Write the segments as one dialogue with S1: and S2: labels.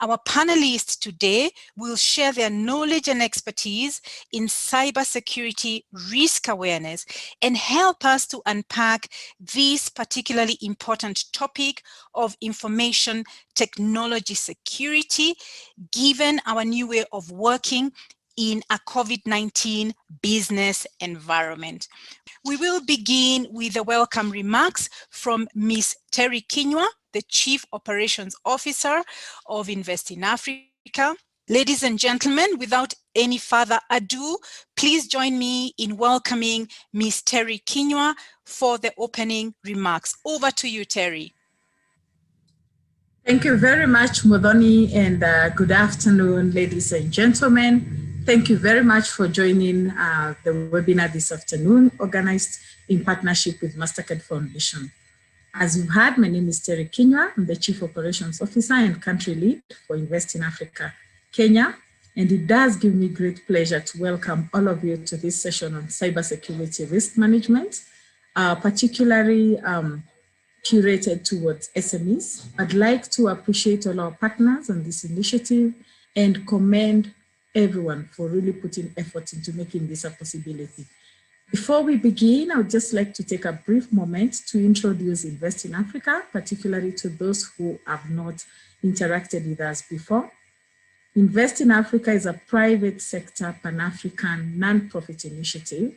S1: Our panelists today will share their knowledge and expertise in cybersecurity risk awareness and help us to unpack this particularly important topic of information technology security, given our new way of working in a COVID-19 business environment. We will begin with the welcome remarks from Ms. Terry Kinyua, the Chief Operations Officer of Invest in Africa. Ladies and gentlemen, without any further ado, please join me in welcoming Ms. Terry Kinyua for the opening remarks. Over to you, Terry.
S2: Thank you very much, Modoni, and good afternoon, ladies and gentlemen. Thank you very much for joining the webinar this afternoon, organized in partnership with Mastercard Foundation. As you've heard, my name is Terry Kinyua. I'm the Chief Operations Officer and Country Lead for Invest in Africa, Kenya. And it does give me great pleasure to welcome all of you to this session on cybersecurity risk management, particularly curated towards SMEs. I'd like to appreciate all our partners on this initiative and commend everyone for really putting effort into making this a possibility. Before we begin, I would just like to take a brief moment to introduce Invest in Africa, particularly to those who have not interacted with us before. Invest in Africa is a private sector Pan-African non-profit initiative,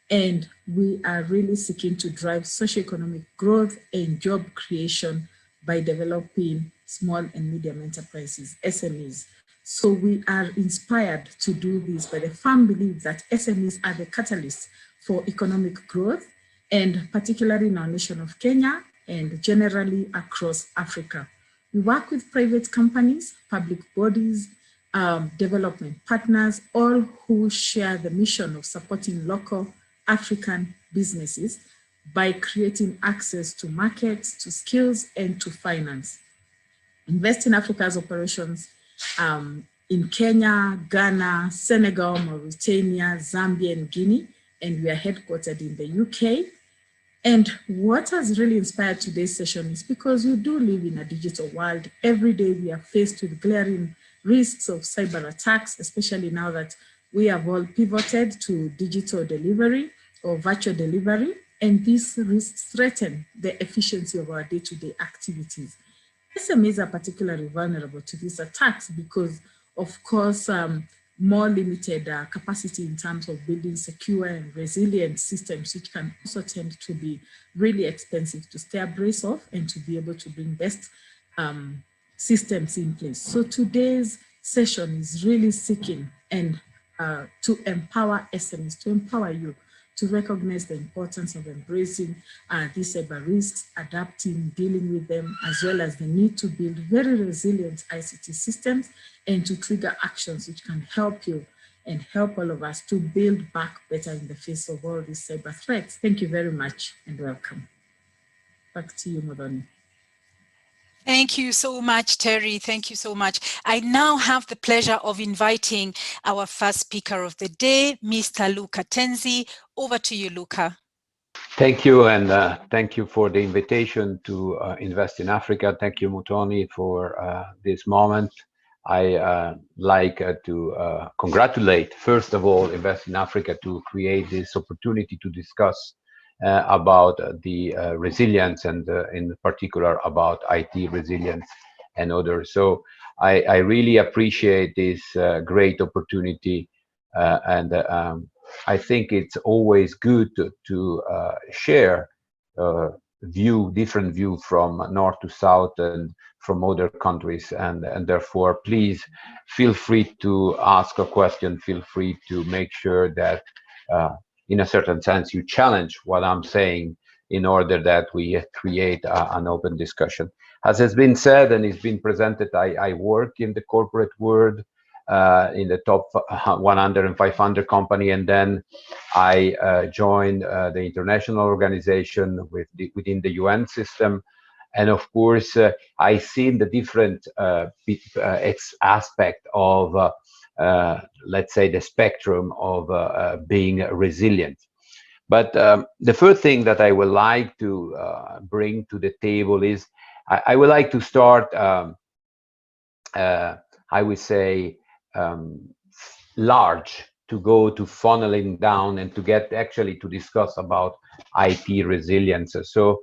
S2: and we are really seeking to drive socioeconomic growth and job creation by developing small and medium enterprises, SMEs. So we are inspired to do this by the firm belief that SMEs are the catalyst for economic growth, and particularly in our nation of Kenya and generally across Africa. We work with private companies, public bodies, development partners, all who share the mission of supporting local African businesses by creating access to markets, to skills, and to finance. Invest in Africa's operations in Kenya, Ghana, Senegal, Mauritania, Zambia, and Guinea, and we are headquartered in the UK. And what has really inspired today's session is because we do live in a digital world. Every day we are faced with glaring risks of cyber attacks, especially now that we have all pivoted to digital delivery or virtual delivery, and these risks threaten the efficiency of our day-to-day activities. SMEs are particularly vulnerable to these attacks because, of course, more limited capacity in terms of building secure and resilient systems, which can also tend to be really expensive to stay abreast of and to be able to bring best systems in place. So today's session is really seeking and to empower SMEs, to empower you to recognize the importance of embracing these cyber risks, adapting, dealing with them, as well as the need to build very resilient ICT systems and to trigger actions which can help you and help all of us to build back better in the face of all these cyber threats. Thank you very much and welcome. Back to you, Modoni.
S1: Thank you so much, Terry. Thank you so much. I now have the pleasure of inviting our first speaker of the day, Mr. Luca Tenzi. Over to you, Luca.
S3: Thank you, and thank you for the invitation to Invest in Africa. Thank you, Mutoni, for this moment. I like to congratulate, first of all, Invest in Africa to create this opportunity to discuss about the resilience and in particular about IT resilience and others. So I really appreciate this great opportunity, and I think it's always good to share different view from north to south and from other countries, and therefore please feel free to ask a question, feel free to make sure that in a certain sense you challenge what I'm saying in order that we create an open discussion. As has been said and it's been presented, I work in the corporate world in the top 100 and 500 company, and then I joined the international organization within the UN system. And of course, I seen the different aspect of, let's say, the spectrum of being resilient. But the first thing that I would like to bring to the table is I would like to start uh, I would say, um, large to go to funneling down and to get actually to discuss about IT resilience. So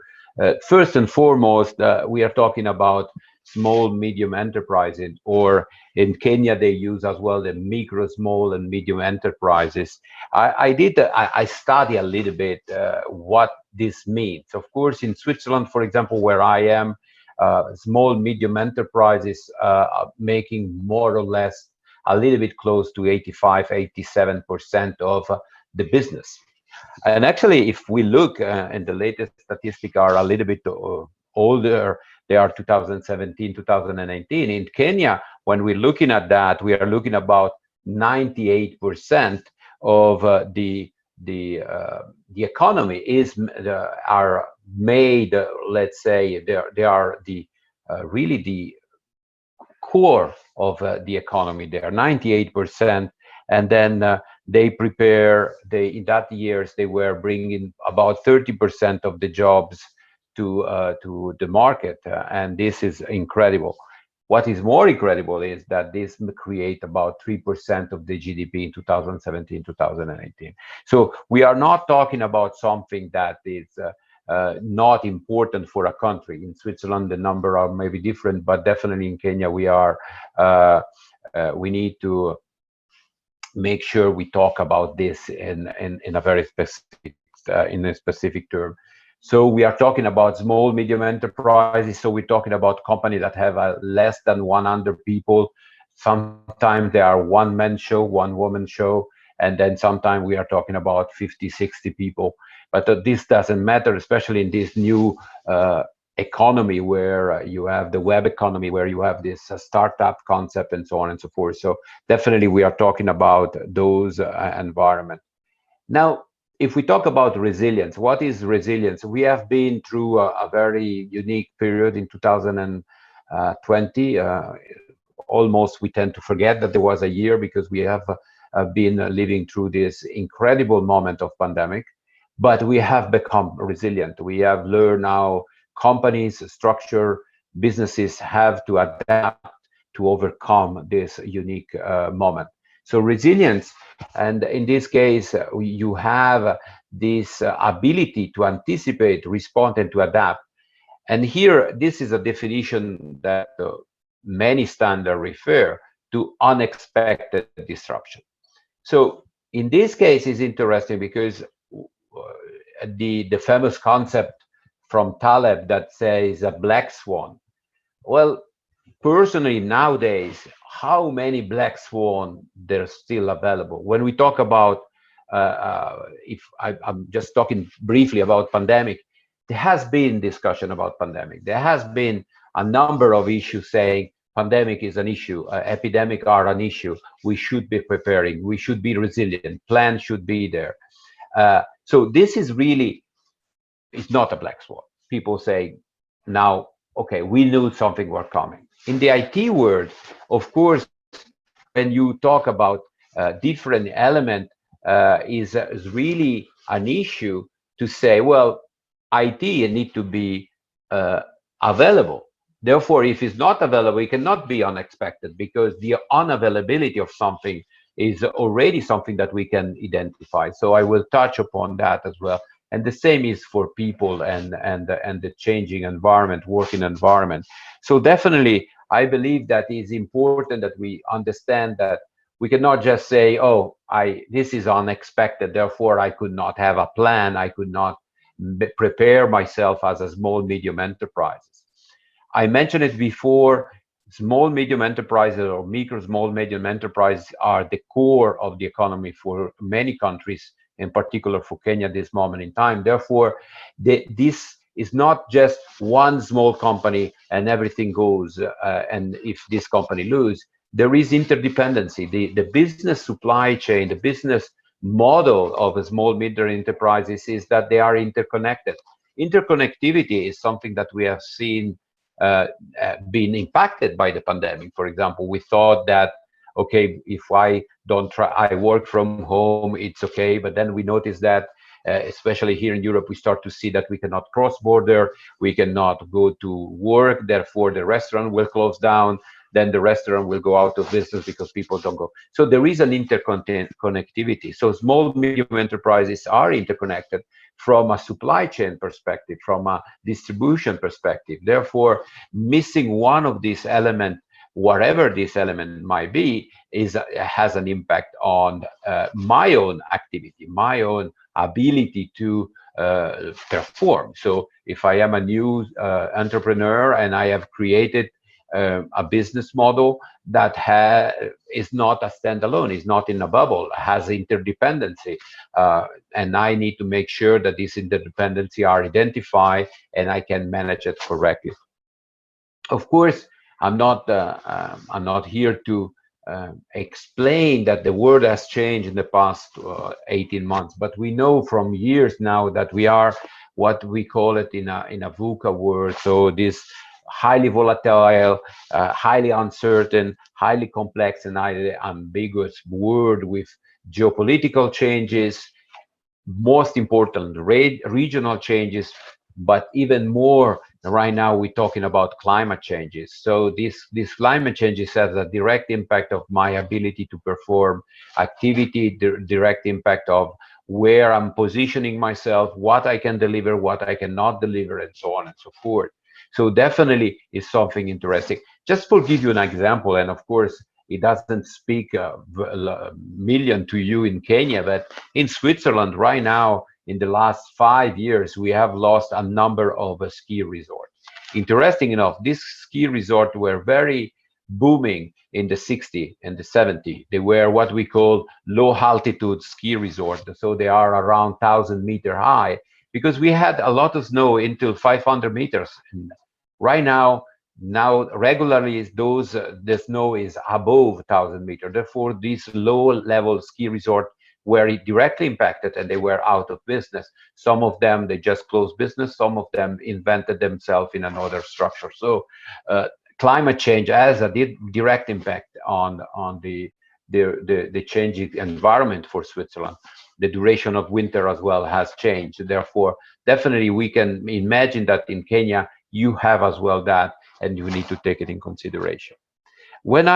S3: first and foremost, we are talking about small, medium enterprises, or in Kenya, they use as well the micro, small, and medium enterprises. I study a little bit what this means. Of course, in Switzerland, for example, where I am, small, medium enterprises are making more or less a little bit close to 85, 87% of the business. And actually, if we look, and the latest statistics are a little bit older, they are 2017, 2019. In Kenya, when we're looking at that, we are looking about 98% of the economy is are made. Let's say they are the really the core of the economy there, 98%. And then they prepare, in that years, they were bringing about 30% of the jobs to the market. And this is incredible. What is more incredible is that this create about 3% of the GDP in 2017, 2018. So we are not talking about something that is not important for a country. In Switzerland, the number are maybe different, but definitely in Kenya, we need to make sure we talk about this in a very specific in a specific term. So we are talking about small, medium enterprises. So we're talking about companies that have less than 100 people. Sometimes they are one-man show, one-woman show, and then sometimes we are talking about 50, 60 people. But this doesn't matter, especially in this new economy where you have the web economy, where you have this startup concept and so on and so forth. So definitely we are talking about those environments. Now, if we talk about resilience, what is resilience? We have been through a very unique period in 2020. Almost we tend to forget that there was a year, because we have been living through this incredible moment of pandemic, but we have become resilient. We have learned now companies, structure, businesses have to adapt to overcome this unique moment. So resilience, and in this case, you have this ability to anticipate, respond, and to adapt. And here, this is a definition that many standards refer to: unexpected disruption. So in this case, it's interesting because the famous concept from Taleb that says a black swan. Well, personally, nowadays, how many black swan there's still available? When we talk about, if I'm just talking briefly about pandemic, there has been discussion about pandemic. There has been a number of issues saying pandemic is an issue, epidemic are an issue. We should be preparing. We should be resilient. Plans should be there. So this is really, it's not a black swan. People say now, okay, we knew something was coming. In the IT world, of course, when you talk about different element, is really an issue to say, well, IT need to be available. Therefore, if it's not available, it cannot be unexpected, because the unavailability of something is already something that we can identify. So I will touch upon that as well. And the same is for people and the changing environment, working environment. So definitely, I believe that it's important that we understand that we cannot just say, oh, this is unexpected, therefore I could not have a plan, I could not prepare myself as a small, medium enterprises. I mentioned it before, small, medium enterprises, or micro, small, medium enterprises, are the core of the economy for many countries, in particular for Kenya at this moment in time. Therefore, this is not just one small company and everything goes, and if this company lose, there is interdependency. The business supply chain, the business model of a small, medium enterprises is that they are interconnected. Interconnectivity is something that we have seen been impacted by the pandemic. For example, we thought that, okay, if I don't try, I work from home, it's okay. But then we noticed that, especially here in Europe, we start to see that we cannot cross border, we cannot go to work, therefore the restaurant will close down. then the restaurant will go out of business because people don't go. So there is an interconnectivity. So small medium enterprises are interconnected from a supply chain perspective, from a distribution perspective. Therefore, missing one of these elements, whatever this element might be, has an impact on my own activity, my own ability to perform. So if I am a new entrepreneur and I have created a business model that is not a standalone, is not in a bubble, has interdependency, and I need to make sure that these interdependency are identified and I can manage it correctly. Of course, I'm not here to explain that the world has changed in the past 18 months, but we know from years now that we are what we call it in a VUCA world. So this highly volatile, highly uncertain, highly complex, and highly ambiguous world with geopolitical changes, most important regional changes, but even more right now we're talking about climate changes. So this climate changes has a direct impact of my ability to perform activity, direct impact of where I'm positioning myself, what I can deliver, what I cannot deliver, and so on and so forth. So definitely is something interesting. Just for give you an example, and of course it doesn't speak a million to you in Kenya, but in Switzerland right now, in the last 5 years, we have lost a number of ski resorts. Interesting enough, these ski resorts were very booming in the 60s and the 70s. They were what we call low altitude ski resorts. So they are around 1,000 meter high because we had a lot of snow until 500 meters. And right now regularly those the snow is above 1,000 meters. Therefore, these low-level ski resorts were directly impacted and they were out of business. Some of them they just closed business. Some of them invented themselves in another structure. So climate change has a direct impact on the changing environment for Switzerland. The duration of winter as well has changed. Therefore, definitely we can imagine that in Kenya you have as well that, and you need to take it in consideration. When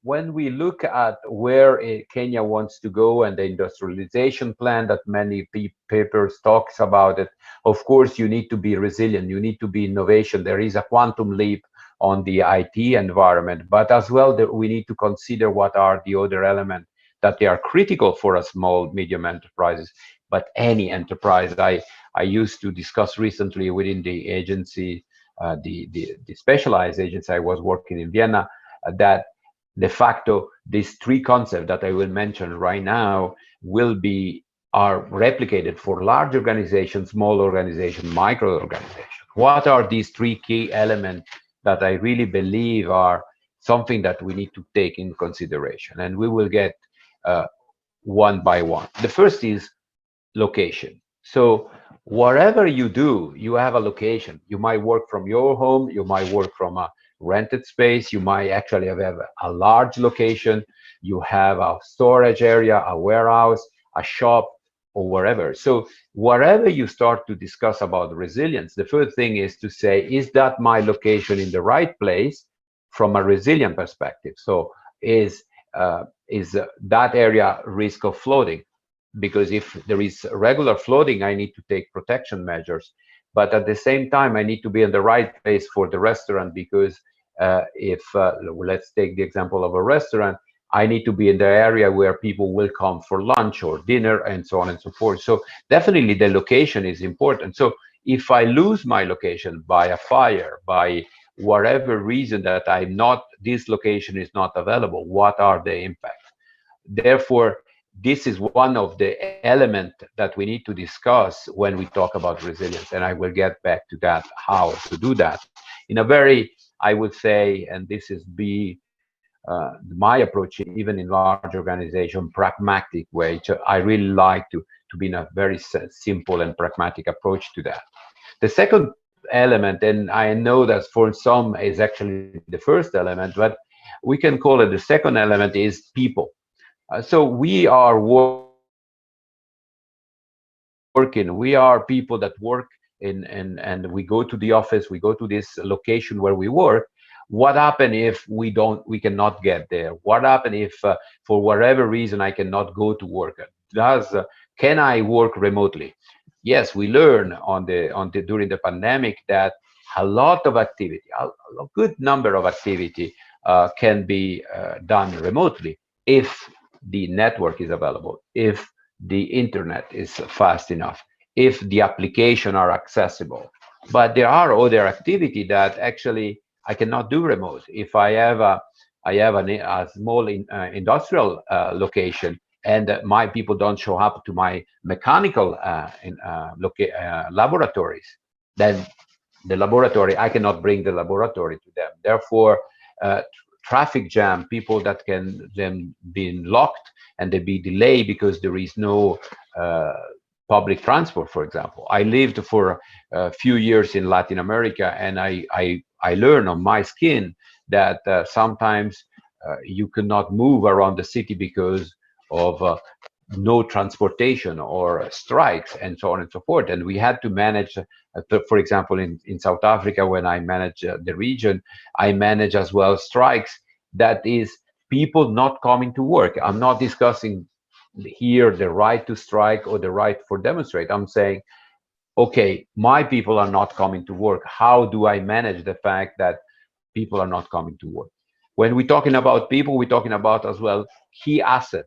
S3: when we look at where Kenya wants to go and the industrialization plan that many papers talks about it, of course you need to be resilient, you need to be innovation. There is a quantum leap on the IT environment, but as well that we need to consider what are the other elements that they are critical for a small medium enterprises, but any enterprise. I used to discuss recently within the agency, the specialized agency I was working in Vienna, that de facto these three concepts that I will mention right now are replicated for large organizations, small organizations, micro organizations. What are these three key elements that I really believe are something that we need to take in consideration? And we will get one by one. The first is location. So whatever you do, you have a location. You might work from your home, you might work from a rented space, you might actually have a large location, you have a storage area, a warehouse, a shop, or wherever. So wherever you start to discuss about resilience, the first thing is to say, is that my location in the right place from a resilient perspective? So is that area risk of flooding? Because if there is regular flooding, I need to take protection measures. But at the same time, I need to be in the right place for the restaurant, because if let's take the example of a restaurant, I need to be in the area where people will come for lunch or dinner and so on and so forth. So definitely the location is important. So if I lose my location by a fire, by whatever reason that this location is not available, what are the impacts? Therefore, this is one of the elements that we need to discuss when we talk about resilience, and I will get back to that, how to do that in a very, I would say, and this is my approach, even in large organization, pragmatic way. I really like to be in a very simple and pragmatic approach to that. The second element, and I know that for some is actually the first element, but we can call it the second element, is people. So we are working, we are people that work and we go to the office, we go to this location where we work. What happen if we cannot get there? What happen if for whatever reason I cannot go to work? Does Can I work remotely? Yes, we learn on the during the pandemic that a lot of activity, a good number of activity can be done remotely if the network is available, if the internet is fast enough, if the application are accessible. But there are other activity that actually I cannot do remote. If I have a small industrial location, and my people don't show up to my mechanical laboratories, then the laboratory, I cannot bring the laboratory to them. Therefore, traffic jam, people that can then be locked and they be delayed because there is no uh, public transport, for example. I lived for a few years in Latin America, and I learned on my skin that sometimes you cannot move around the city because of no transportation or strikes and so on and so forth. And we had to manage, for example, in South Africa, when I manage the region, I manage as well strikes. That is people not coming to work. I'm not discussing here the right to strike or the right for demonstrate. I'm saying, okay, my people are not coming to work. How do I manage the fact that people are not coming to work? When we're talking about people, we're talking about as well key asset.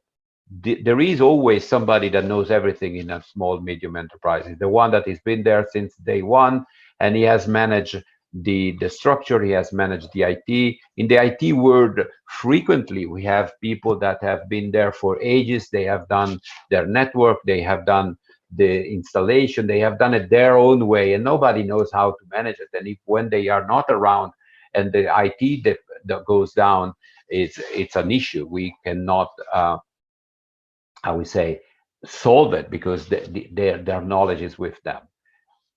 S3: There is always somebody that knows everything in a small medium enterprise. The one that has been there since day one, and he has managed the structure, he has managed the IT. In the IT world, frequently we have people that have been there for ages. They have done their network, they have done the installation, they have done it their own way, and nobody knows how to manage it. And if when they are not around and the IT that goes down, it's an issue. We cannot I would say, solve it because their knowledge is with them.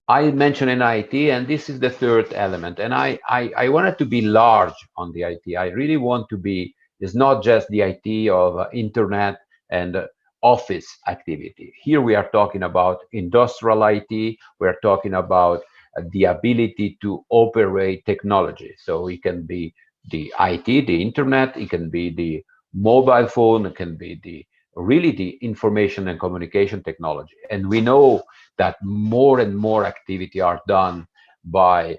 S3: I mentioned in IT, and this is the third element. And I wanted to be large on the IT. I really want to be, it's not just the IT of internet and office activity. Here we are talking about industrial IT. We're talking about the ability to operate technology. So it can be the IT, the internet, it can be the mobile phone, it can be the really the information and communication technology. And we know that more and more activity are done by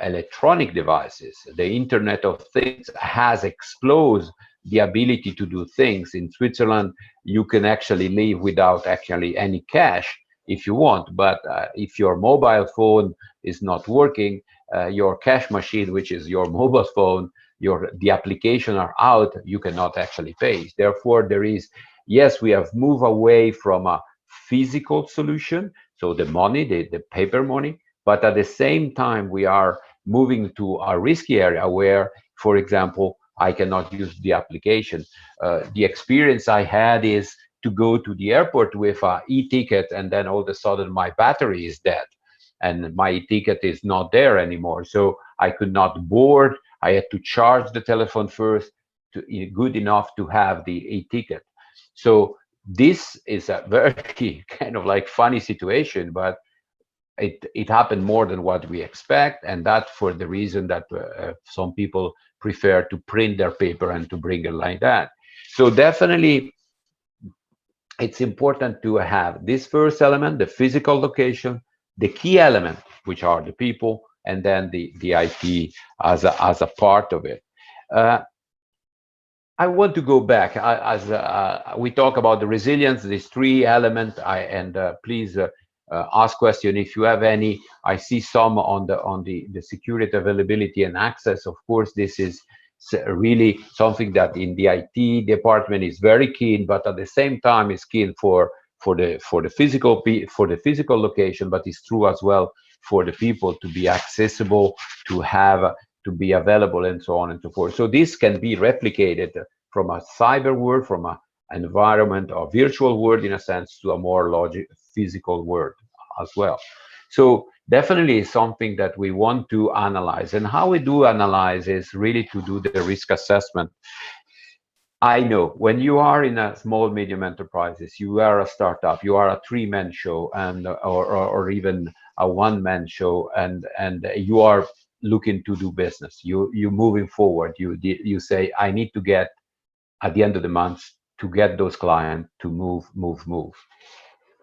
S3: electronic devices. The Internet of Things has exploded the ability to do things. In Switzerland, you can actually live without actually any cash if you want, but if your mobile phone is not working, your cash machine, which is your mobile phone, the application are out, you cannot actually pay. Therefore, there is, yes, we have moved away from a physical solution, so the money, the paper money, but at the same time, we are moving to a risky area where, for example, I cannot use the application. The experience I had is to go to the airport with a e-ticket, and then all of a sudden my battery is dead and my e-ticket is not there anymore. So I could not board. I had to charge the telephone first to good enough to have the e-ticket. So this is a very kind of like funny situation, but it happened more than what we expect, and that for the reason that some people prefer to print their paper and to bring it like that. So definitely it's important to have this first element, the physical location, the key element, which are the people, and then the IT as a part of it. Uh, I want to go back as we talk about the resilience, these three elements. And please ask question if you have any. I see some on the security, availability, and access. Of course, this is really something that in the IT department is very keen, but at the same time is keen for the physical location, but it's true as well for the people to be accessible, to have to be available, and so on and so forth. So this can be replicated from a cyber world, from an environment or virtual world in a sense, to a more physical world as well. So definitely something that we want to analyze. And how we do analyze is really to do the risk assessment. I know when you are in a small, medium enterprises, you are a startup, you are a three-man show, and or even a one-man show, and you are looking to do business. You moving forward. You say, I need to get at the end of the month to get those clients to move.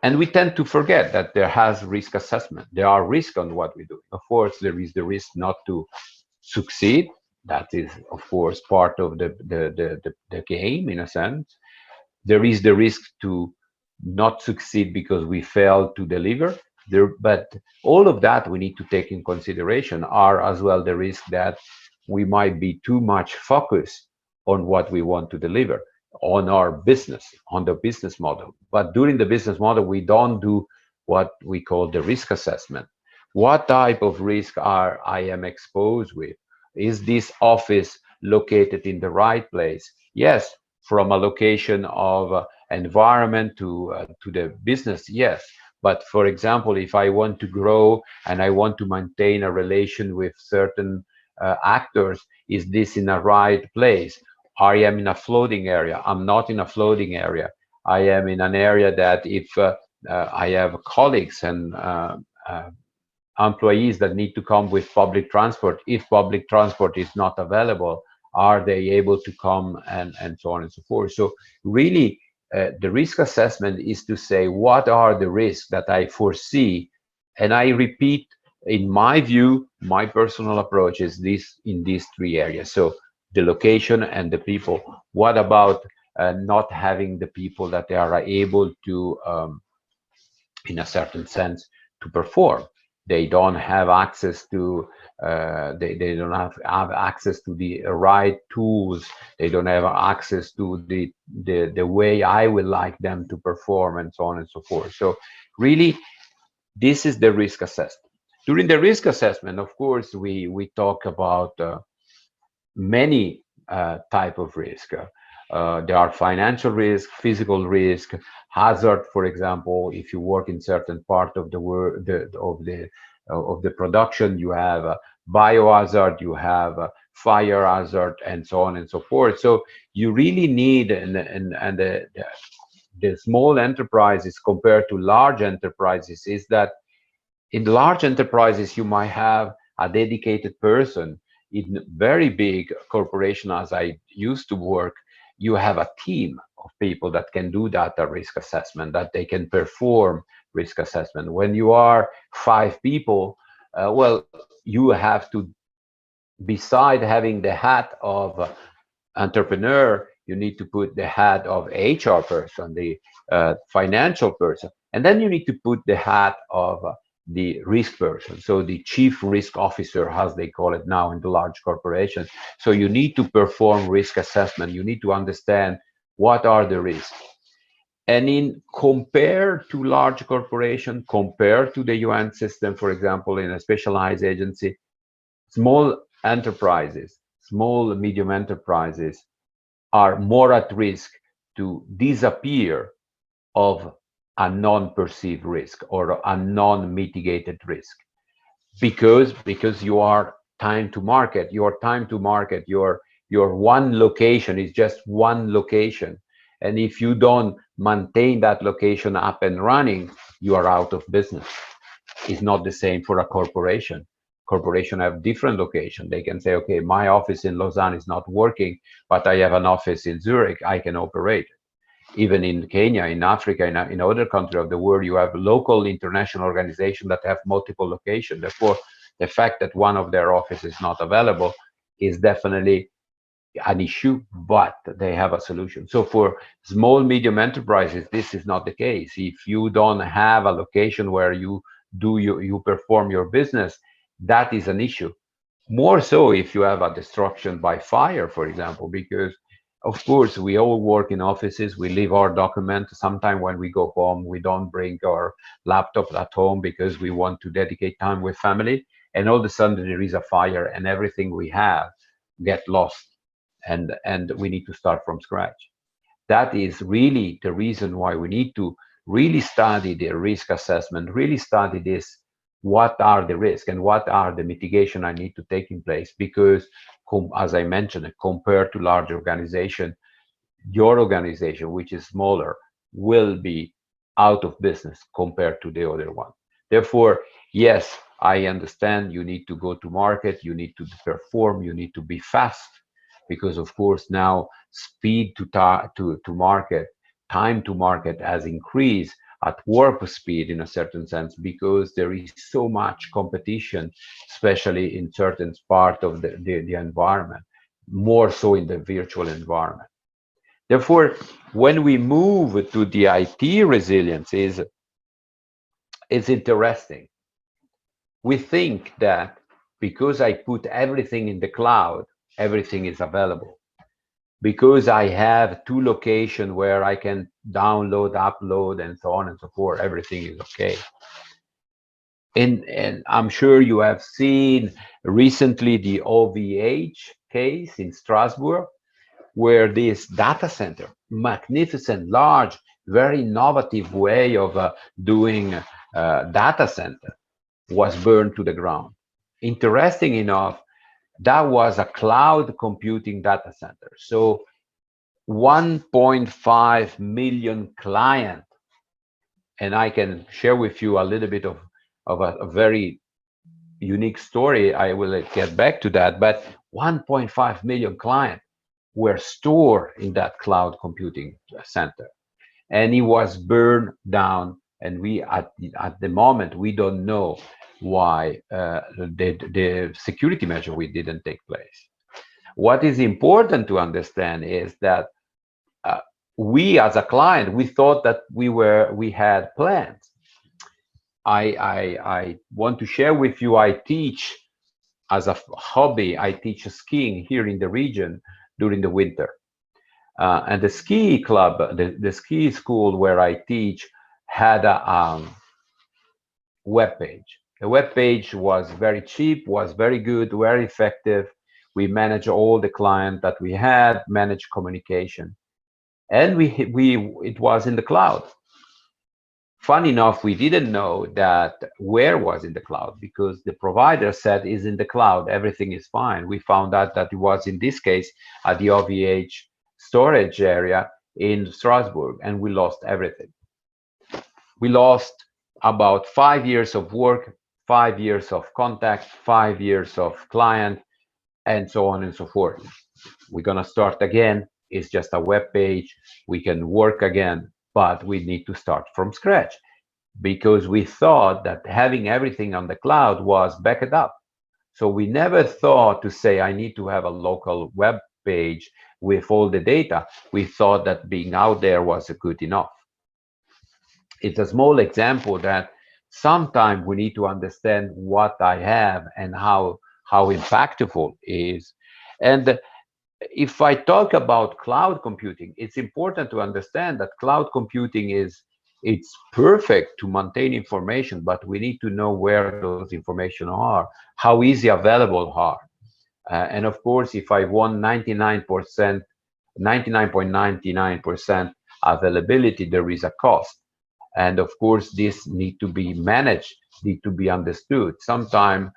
S3: And we tend to forget that there has risk assessment. There are risks on what we do. Of course, there is the risk not to succeed. That is, of course, part of the game in a sense. There is the risk to not succeed because we fail to deliver. But all of that we need to take in consideration are as well the risk that we might be too much focused on what we want to deliver, on our business, on the business model. But during the business model, we don't do what we call the risk assessment. What type of risk are I am exposed with? Is this office located in the right place? Yes, from a location of environment to the business, yes. But for example, if I want to grow and I want to maintain a relation with certain actors, is this in a right place? I am in a floating area. I'm not in a floating area. I am in an area that if I have colleagues and employees that need to come with public transport, if public transport is not available, are they able to come, and so on and so forth. So really, the risk assessment is to say, what are the risks that I foresee? And I repeat, in my view, my personal approach is this in these three areas. So the location and the people. What about not having the people that they are able to, in a certain sense, to perform? They don't have access to, they don't have access to the right tools. They don't have access to the way I would like them to perform, and so on and so forth. So really, this is the risk assessment. During the risk assessment, of course, we talk about many type of risk. There are financial risk, physical risk, hazard. For example, if you work in certain part of the work of the production, you have a biohazard, you have a fire hazard, and so on and so forth. So you really need, and the small enterprises compared to large enterprises is that in large enterprises you might have a dedicated person. In very big corporation, as I used to work, you have a team of people that can do data risk assessment, that they can perform risk assessment. When you are 5 people, well, you have to, beside having the hat of entrepreneur, you need to put the hat of HR person, the financial person, and then you need to put the hat of the risk person, so the chief risk officer, as they call it now in the large corporations. So you need to perform risk assessment. You need to understand what are the risks. And in compared to large corporation, compared to the UN system, for example, in a specialized agency, small enterprises, small medium enterprises are more at risk to disappear of a non-perceived risk or a non-mitigated risk, because you are time to market. Your one location is just one location, and if you don't maintain that location up and running, you are out of business. It's not the same for a corporation. Corporation have different location. They can say, okay, my office in Lausanne is not working, but I have an office in Zurich, I can operate. Even in Kenya, in Africa, in other countries of the world, you have local international organizations that have multiple locations. Therefore, the fact that one of their offices is not available is definitely an issue, but they have a solution. So for small, medium enterprises, this is not the case. If you don't have a location where you perform your business, that is an issue. More so if you have a destruction by fire, for example, because of course we all work in offices, we leave our documents. Sometimes when we go home, we don't bring our laptop at home because we want to dedicate time with family, and all of a sudden there is a fire and everything we have get lost, and we need to start from scratch. That is really the reason why we need to really study the risk assessment, really study this. What are the risks and what are the mitigation I need to take in place? Because, as I mentioned, compared to large organization, your organization, which is smaller, will be out of business compared to the other one. Therefore, yes, I understand you need to go to market, you need to perform, you need to be fast, because of course now speed to market, time to market has increased at warp speed in a certain sense, because there is so much competition, especially in certain part of the environment, more so in the virtual environment. Therefore, when we move to the IT resilience, is interesting. We think that because I put everything in the cloud, everything is available. Because I have two locations where I can download, upload, and so on and so forth, everything is okay. And I'm sure you have seen recently the OVH case in Strasbourg, where this data center, magnificent, large, very innovative way of doing data center, was burned to the ground. Interesting enough, that was a cloud computing data center. So 1.5 million client, and I can share with you a little bit of a very unique story. I will get back to that, but 1.5 million clients were stored in that cloud computing center, and it was burned down. And we at the moment we don't know why the security measure we didn't take place. What is important to understand is that uh, we as a client, we thought that we had plans. I want to share with you, I teach as a hobby, I teach skiing here in the region during the winter. And the ski club, the ski school where I teach, had a web page. The web page was very cheap, was very good, very effective. We managed all the client that we had, managed communication, and we it was in the cloud. Fun enough, we didn't know that where was in the cloud, because the provider said is in the cloud, everything is fine. We found out that it was in this case at the OVH storage area in Strasbourg, and we lost everything. We lost about 5 years of work, 5 years of contact, 5 years of client, and so on and so forth. We're gonna start again. It's just a web page. We can work again, but we need to start from scratch, because we thought that having everything on the cloud was backed up. So we never thought to say, I need to have a local web page with all the data. We thought that being out there was good enough. It's a small example that sometimes we need to understand what I have and how impactful it is. And if I talk about cloud computing, it's important to understand that cloud computing it's perfect to maintain information, but we need to know where those information are, how easy available are. And of course, if I want 99%, 99.99% availability, there is a cost. And of course, this need to be managed, need to be understood. Sometimes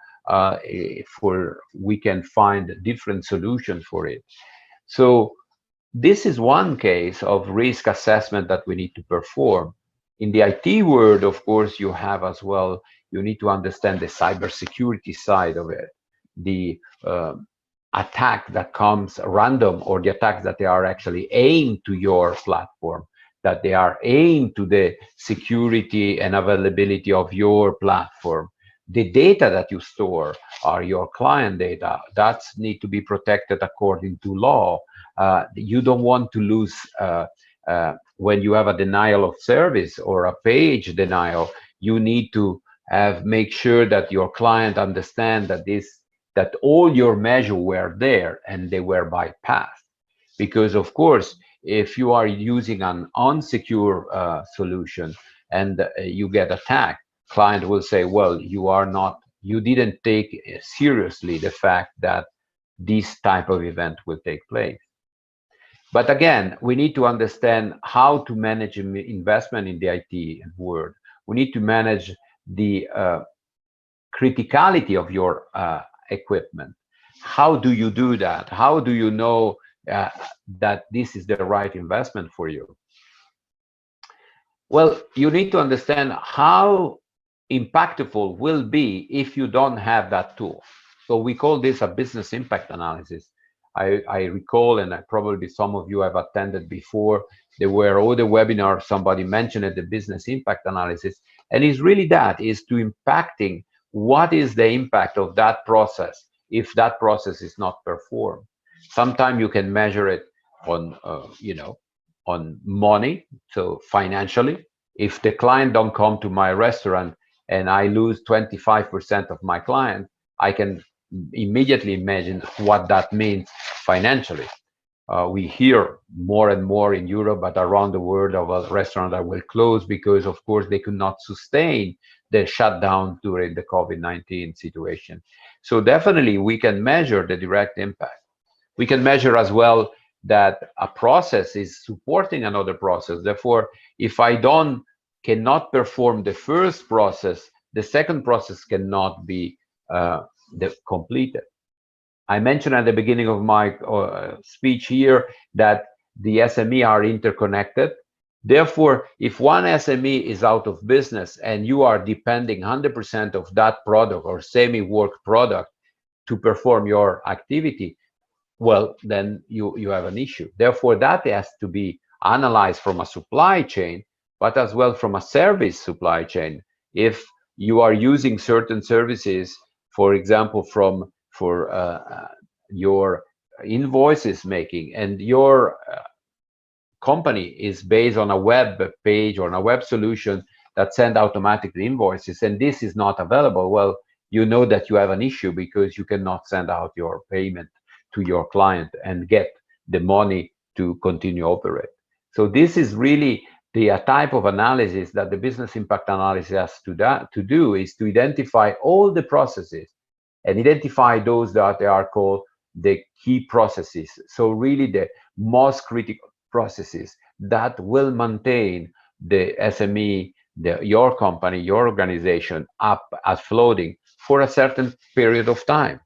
S3: for we can find different solutions for it. So this is one case of risk assessment that we need to perform. In the IT world, of course, you have as well, you need to understand the cybersecurity side of it, the attack that comes random, or the attacks that they are actually aimed to your platform, that they are aimed to the security and availability of your platform. The data that you store are your client data. That need to be protected according to law. You don't want to lose when you have a denial of service or a page denial. You need to make sure that your client understand that all your measures were there and they were bypassed. Because of course, if you are using an unsecure solution and you get attacked, client will say, well, you didn't take seriously the fact that this type of event will take place. But again, we need to understand how to manage investment in the IT world. We need to manage the criticality of your equipment. How do you do that? How do you know that this is the right investment for you? Well, you need to understand how impactful will be if you don't have that tool. So we call this a business impact analysis. I recall, and probably some of you have attended before, there were other webinars, somebody mentioned it, the business impact analysis. And it's really that, is to impacting what is the impact of that process if that process is not performed. Sometimes you can measure it on, on money, so financially. If the client don't come to my restaurant and I lose 25% of my client, I can immediately imagine what that means financially. We hear more and more in Europe, but around the world, of a restaurant that will close because, of course, they could not sustain the shutdown during the COVID-19 situation. So definitely we can measure the direct impact. We can measure as well that a process is supporting another process. Therefore, if I don't cannot perform the first process, the second process cannot be completed. I mentioned at the beginning of my speech here that the SME are interconnected. Therefore, if one SME is out of business and you are depending 100% of that product or semi-work product to perform your activity, well, then you have an issue. Therefore, that has to be analyzed from a supply chain, but as well from a service supply chain. If you are using certain services, for example, for your invoices making, and your company is based on a web page or on a web solution that send automatically invoices, and this is not available, well, you know that you have an issue because you cannot send out your payment to your client and get the money to continue operate. So this is really the type of analysis that the business impact analysis has to do, is to identify all the processes and identify those that are called the key processes. So really the most critical processes that will maintain the SME, your company, your organization up as floating for a certain period of time.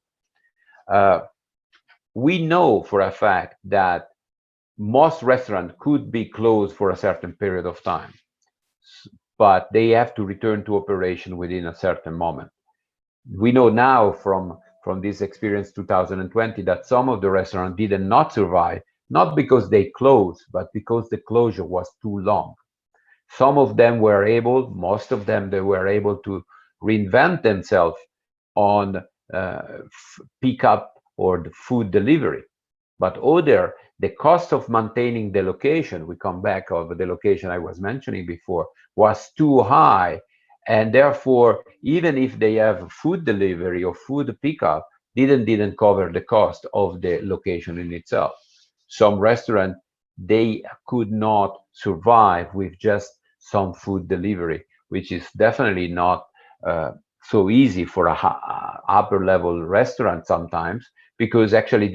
S3: We know for a fact that most restaurants could be closed for a certain period of time, but they have to return to operation within a certain moment. We know now from this experience 2020 that some of the restaurants did not survive, not because they closed, but because the closure was too long. Some of them were able, most of them, they were able to reinvent themselves on pickup or the food delivery. But other, the cost of maintaining the location, we come back over the location I was mentioning before, was too high. And therefore, even if they have food delivery or food pickup, didn't cover the cost of the location in itself. Some restaurants, they could not survive with just some food delivery, which is definitely not so easy for a upper level restaurant sometimes, because actually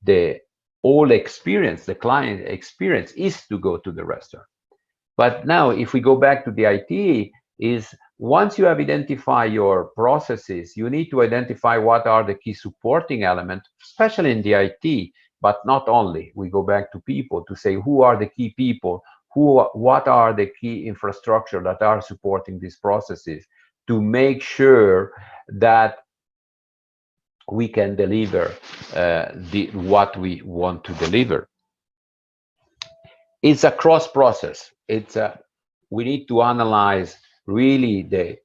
S3: the whole experience, the client experience, is to go to the restaurant. But now, if we go back to the IT, is once you have identified your processes, you need to identify what are the key supporting elements, especially in the IT, but not only. We go back to people to say who are the key people, what are the key infrastructure that are supporting these processes, to make sure that we can deliver what we want to deliver. It's a cross process. We need to analyze really the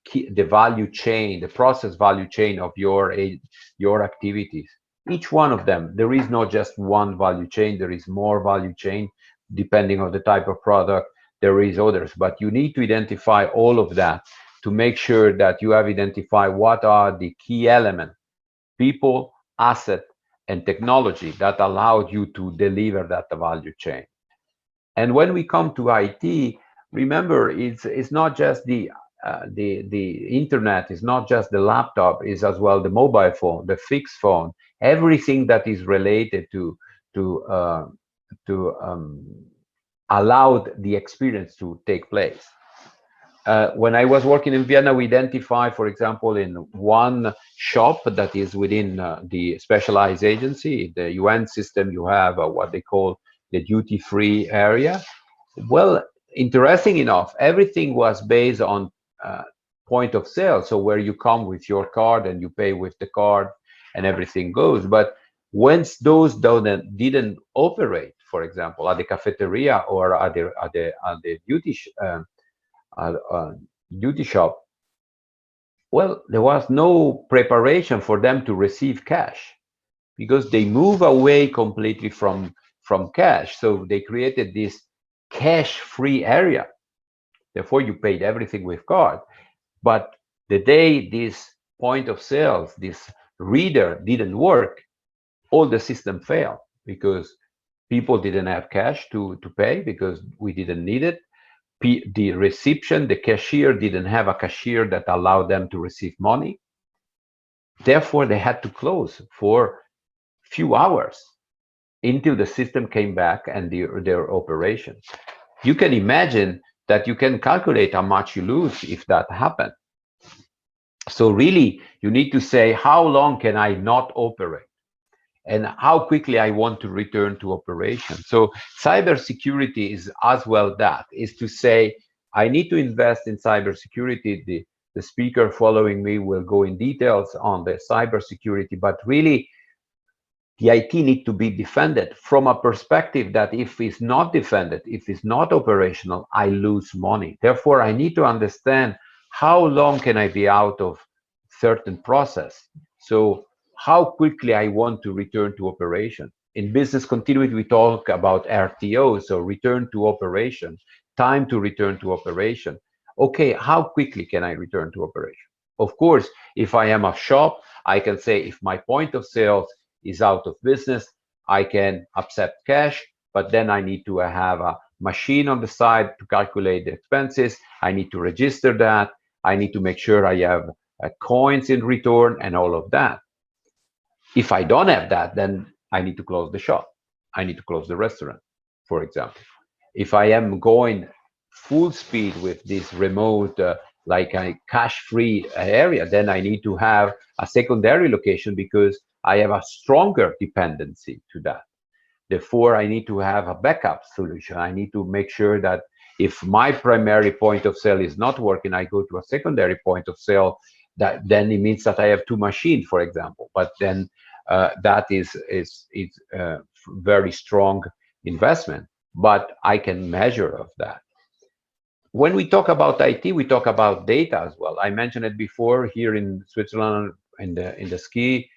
S3: value chain, the process value chain of your activities. Each one of them, there is not just one value chain, there is more value chain depending on the type of product, there is others, but you need to identify all of that to make sure that you have identified what are the key elements, people, asset, and technology that allowed you to deliver that value chain. And when we come to IT, remember, it's not just the internet, it's not just the laptop, it's as well the mobile phone, the fixed phone, everything that is related to allow the experience to take place. When I was working in Vienna, we identified, for example, in one shop that is within the specialized agency, the UN system, you have what they call the duty-free area. Well, interesting enough, everything was based on point of sale, so where you come with your card and you pay with the card and everything goes. But once those didn't operate, for example, at the cafeteria or at the uh, uh, duty shop, well, there was no preparation for them to receive cash because they move away completely from cash. So they created this cash-free area. Therefore, you paid everything with card. But the day this point of sales, this reader didn't work, all the system failed because people didn't have cash to pay because we didn't need it. The reception, the cashier didn't have a cashier that allowed them to receive money. Therefore, they had to close for few hours until the system came back and their operation. You can imagine that you can calculate how much you lose if that happened. So really, you need to say, how long can I not operate? And how quickly I want to return to operation. So cybersecurity is as well that, is to say, I need to invest in cybersecurity. The speaker following me will go in details on the cybersecurity, but really the IT need to be defended from a perspective that if it's not defended, if it's not operational, I lose money. Therefore, I need to understand how long can I be out of certain process. So how quickly I want to return to operation. In business continuity, we talk about RTO, so return to operation, time to return to operation. Okay, how quickly can I return to operation? Of course, if I am a shop, I can say if my point of sales is out of business, I can accept cash, but then I need to have a machine on the side to calculate the expenses. I need to register that. I need to make sure I have coins in return and all of that. If I don't have that, then I need to close the shop. I need to close the restaurant, for example. If I am going full speed with this remote, like a cash-free area, then I need to have a secondary location because I have a stronger dependency to that. Therefore, I need to have a backup solution. I need to make sure that if my primary point of sale is not working, I go to a secondary point of sale. That then it means that I have two machines, for example. But then that is very strong investment. But I can measure of that. When we talk about IT, we talk about data as well. I mentioned it before here in Switzerland, in the ski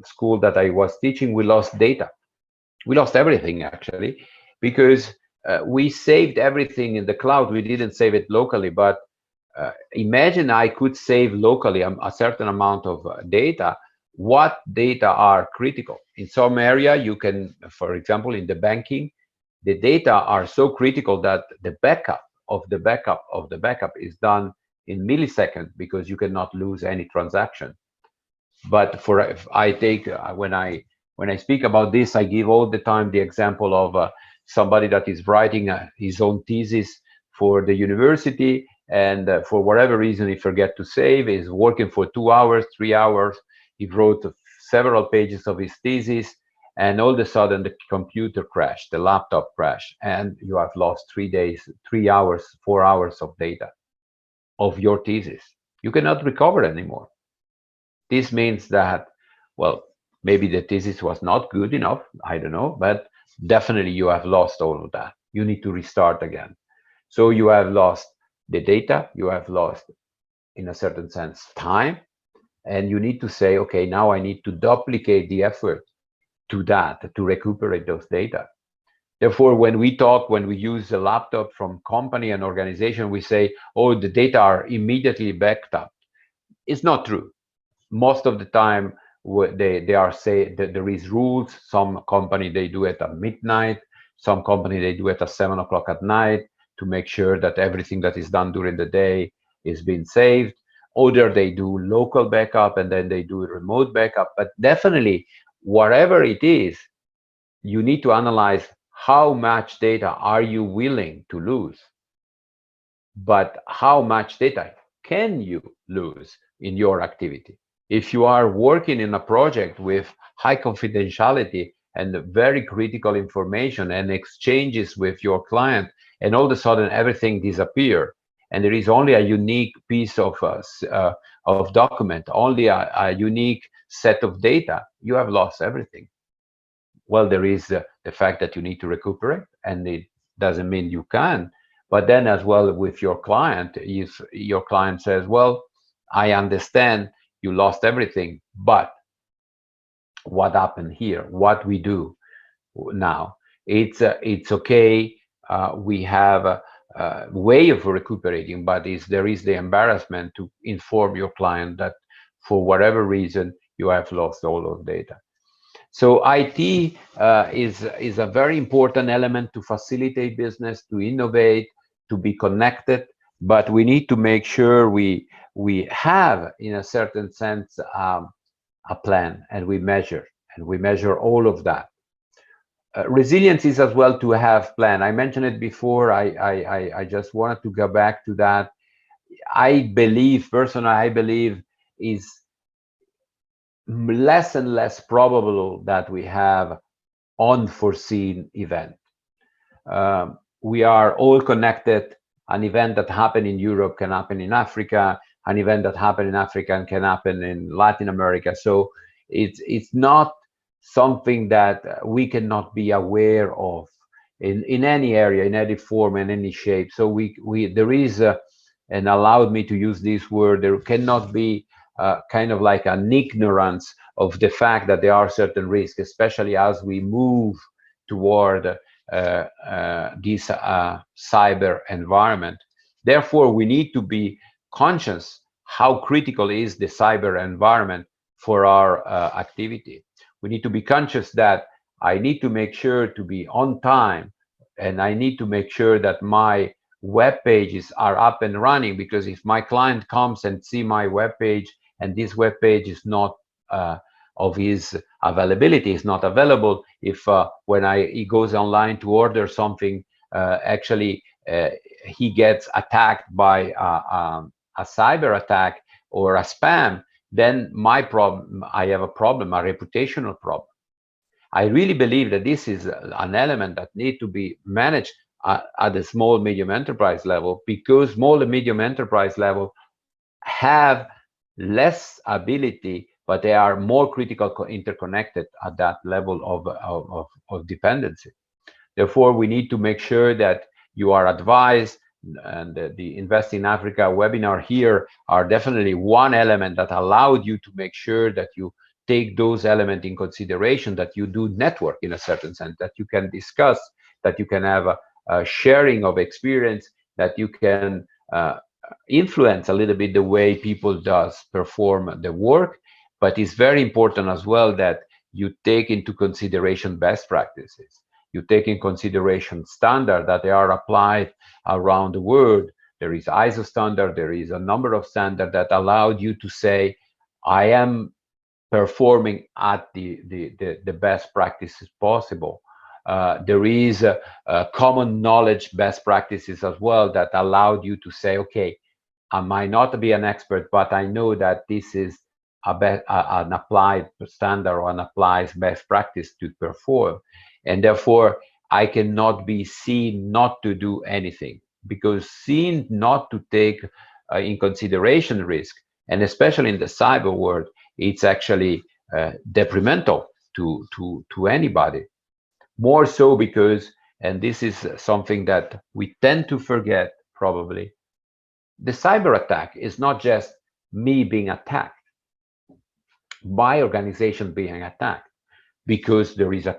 S3: school that I was teaching, we lost data. We lost everything actually, because we saved everything in the cloud. We didn't save it locally, but imagine I could save locally a certain amount of data. What data are critical? In some area, you can, for example, in the banking, the data are so critical that the backup of the backup of the backup is done in milliseconds because you cannot lose any transaction. But for if I take when I speak about this, I give all the time the example of somebody that is writing his own thesis for the university, and for whatever reason he forget to save. He's working for 2 hours, 3 hours. He wrote several pages of his thesis, and all of a sudden the computer crashed, the laptop crashed, and you have lost 3 days, 3 hours, 4 hours of data of your thesis. You cannot recover anymore. This means that, well, maybe the thesis was not good enough, I don't know, but definitely you have lost all of that. You need to restart again. So you have lost the data, you have lost, in a certain sense, time, and you need to say, okay, now I need to duplicate the effort to that, to recuperate those data. Therefore, when we use a laptop from company and organization, we say, oh, the data are immediately backed up. It's not true. Most of the time, they are say that there is rules. Some company, they do it at midnight. Some company, they do it at 7 o'clock at night to make sure that everything that is done during the day is being saved. Other, they do local backup, and then they do remote backup. But definitely, whatever it is, you need to analyze how much data are you willing to lose, but how much data can you lose in your activity. If you are working in a project with high confidentiality and very critical information and exchanges with your client, and all of a sudden everything disappears, and there is only a unique piece of document, only a unique set of data, you have lost everything. Well, there is the fact that you need to recuperate, and it doesn't mean you can. But then, as well, with your client, if your client says, well, I understand you lost everything, but what happened here? What we do now? It's okay. We have a way of recuperating, but there is the embarrassment to inform your client that for whatever reason you have lost all of data. So IT is a very important element to facilitate business, to innovate, to be connected. But we need to make sure we have, in a certain sense, a plan, and we measure all of that. Resilience is as well to have plan. I mentioned it before. I just wanted to go back to that. I believe, personally, I believe is less and less probable that we have unforeseen event. We are all connected. An event that happened in Europe can happen in Africa. An event that happened in Africa can happen in Latin America. So it's not something that we cannot be aware of in any area, in any form, in any shape. So there is and allowed me to use this word, there cannot be kind of like an ignorance of the fact that there are certain risks, especially as we move toward this cyber environment. Therefore, we need to be conscious how critical is the cyber environment for our activity. We need to be conscious that I need to make sure to be on time, and I need to make sure that my web pages are up and running, because if my client comes and see my web page and this web page is not of his availability, is not available, if when he goes online to order something, actually he gets attacked by a cyber attack or a spam, then I have a problem, a reputational problem. I really believe that this is an element that needs to be managed at the small medium enterprise level, because small and medium enterprise level have less ability, but they are more critical interconnected at that level of dependency. Therefore, we need to make sure that you are advised, and the Invest in Africa webinar here are definitely one element that allowed you to make sure that you take those elements in consideration, that you do network in a certain sense, that you can discuss, that you can have a sharing of experience, that you can influence a little bit the way people does perform the work. But it's very important as well that you take into consideration best practices. You take in consideration standards that they are applied around the world. There is ISO standard, there is a number of standards that allowed you to say, I am performing at the best practices possible. There is common knowledge best practices as well that allowed you to say, okay, I might not be an expert, but I know that this is an applied standard or an applied best practice to perform. And therefore, I cannot be seen not to do anything, because seen not to take in consideration risk, and especially in the cyber world, it's actually detrimental to anybody. More so because, and this is something that we tend to forget probably, the cyber attack is not just me being attacked, my organization being attacked, because there is a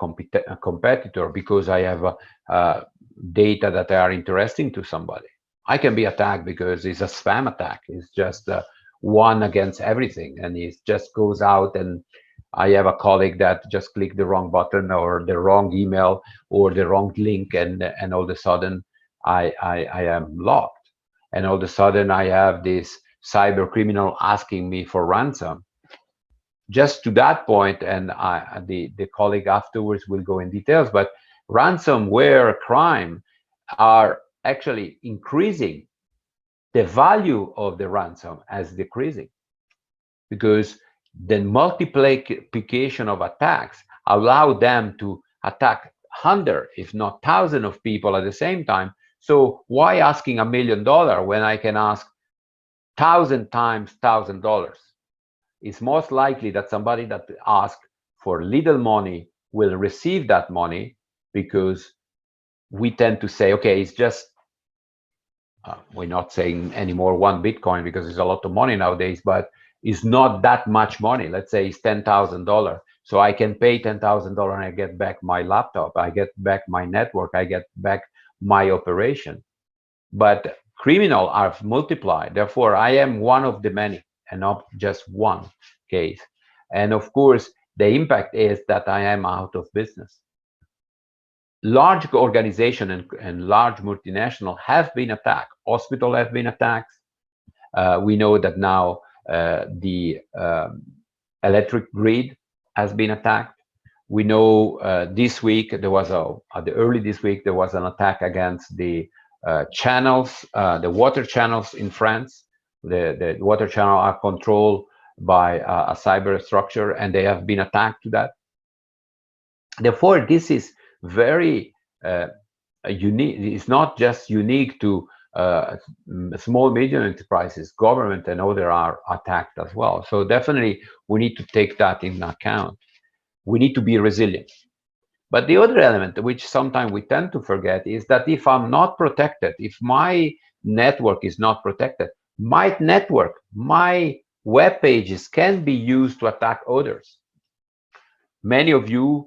S3: competitor, because I have data that are interesting to somebody. I can be attacked because it's a spam attack. It's just one against everything, and it just goes out, and I have a colleague that just clicked the wrong button or the wrong email or the wrong link, and all of a sudden I am locked, and all of a sudden I have this cyber criminal asking me for ransom. Just to that point, and the colleague afterwards will go in details, but ransomware crime are actually increasing. The value of the ransom as decreasing, because the multiplication of attacks allow them to attack hundreds, if not thousands of people at the same time. So why asking $1 million when I can ask 1,000 times $1,000? It's most likely that somebody that asks for little money will receive that money, because we tend to say, okay, it's just, we're not saying anymore 1 Bitcoin because it's a lot of money nowadays, but it's not that much money. Let's say it's $10,000. So I can pay $10,000 and I get back my laptop, I get back my network, I get back my operation. But criminal are multiplied. Therefore, I am one of the many and not just one case. And of course, the impact is that I am out of business. Large organization and large multinational have been attacked. Hospital have been attacked. We know that now the electric grid has been attacked. We know this week there was early this week there was an attack against the channels, the water channels in France. The water channel are controlled by a cyber structure, and they have been attacked to that. Therefore, this is very unique. It's not just unique to small, medium enterprises. Government and others are attacked as well. So definitely, we need to take that into account. We need to be resilient. But the other element, which sometimes we tend to forget, is that if I'm not protected, if my network is not protected, my network, my web pages can be used to attack others. Many of you,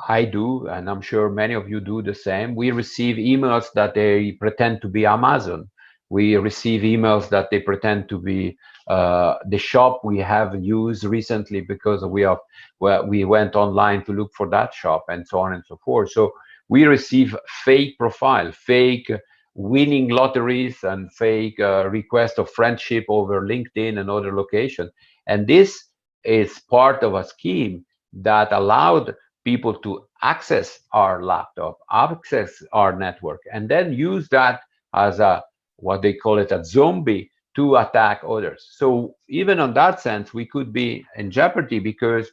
S3: I do, and I'm sure many of you do the same. We receive emails that they pretend to be Amazon. We receive emails that they pretend to be the shop we have used recently because we went online to look for that shop, and so on and so forth. So we receive fake profile, fake winning lotteries, and fake request of friendship over LinkedIn and other locations. And this is part of a scheme that allowed people to access our laptop, access our network, and then use that as what they call it, a zombie, to attack others. So even on that sense, we could be in jeopardy because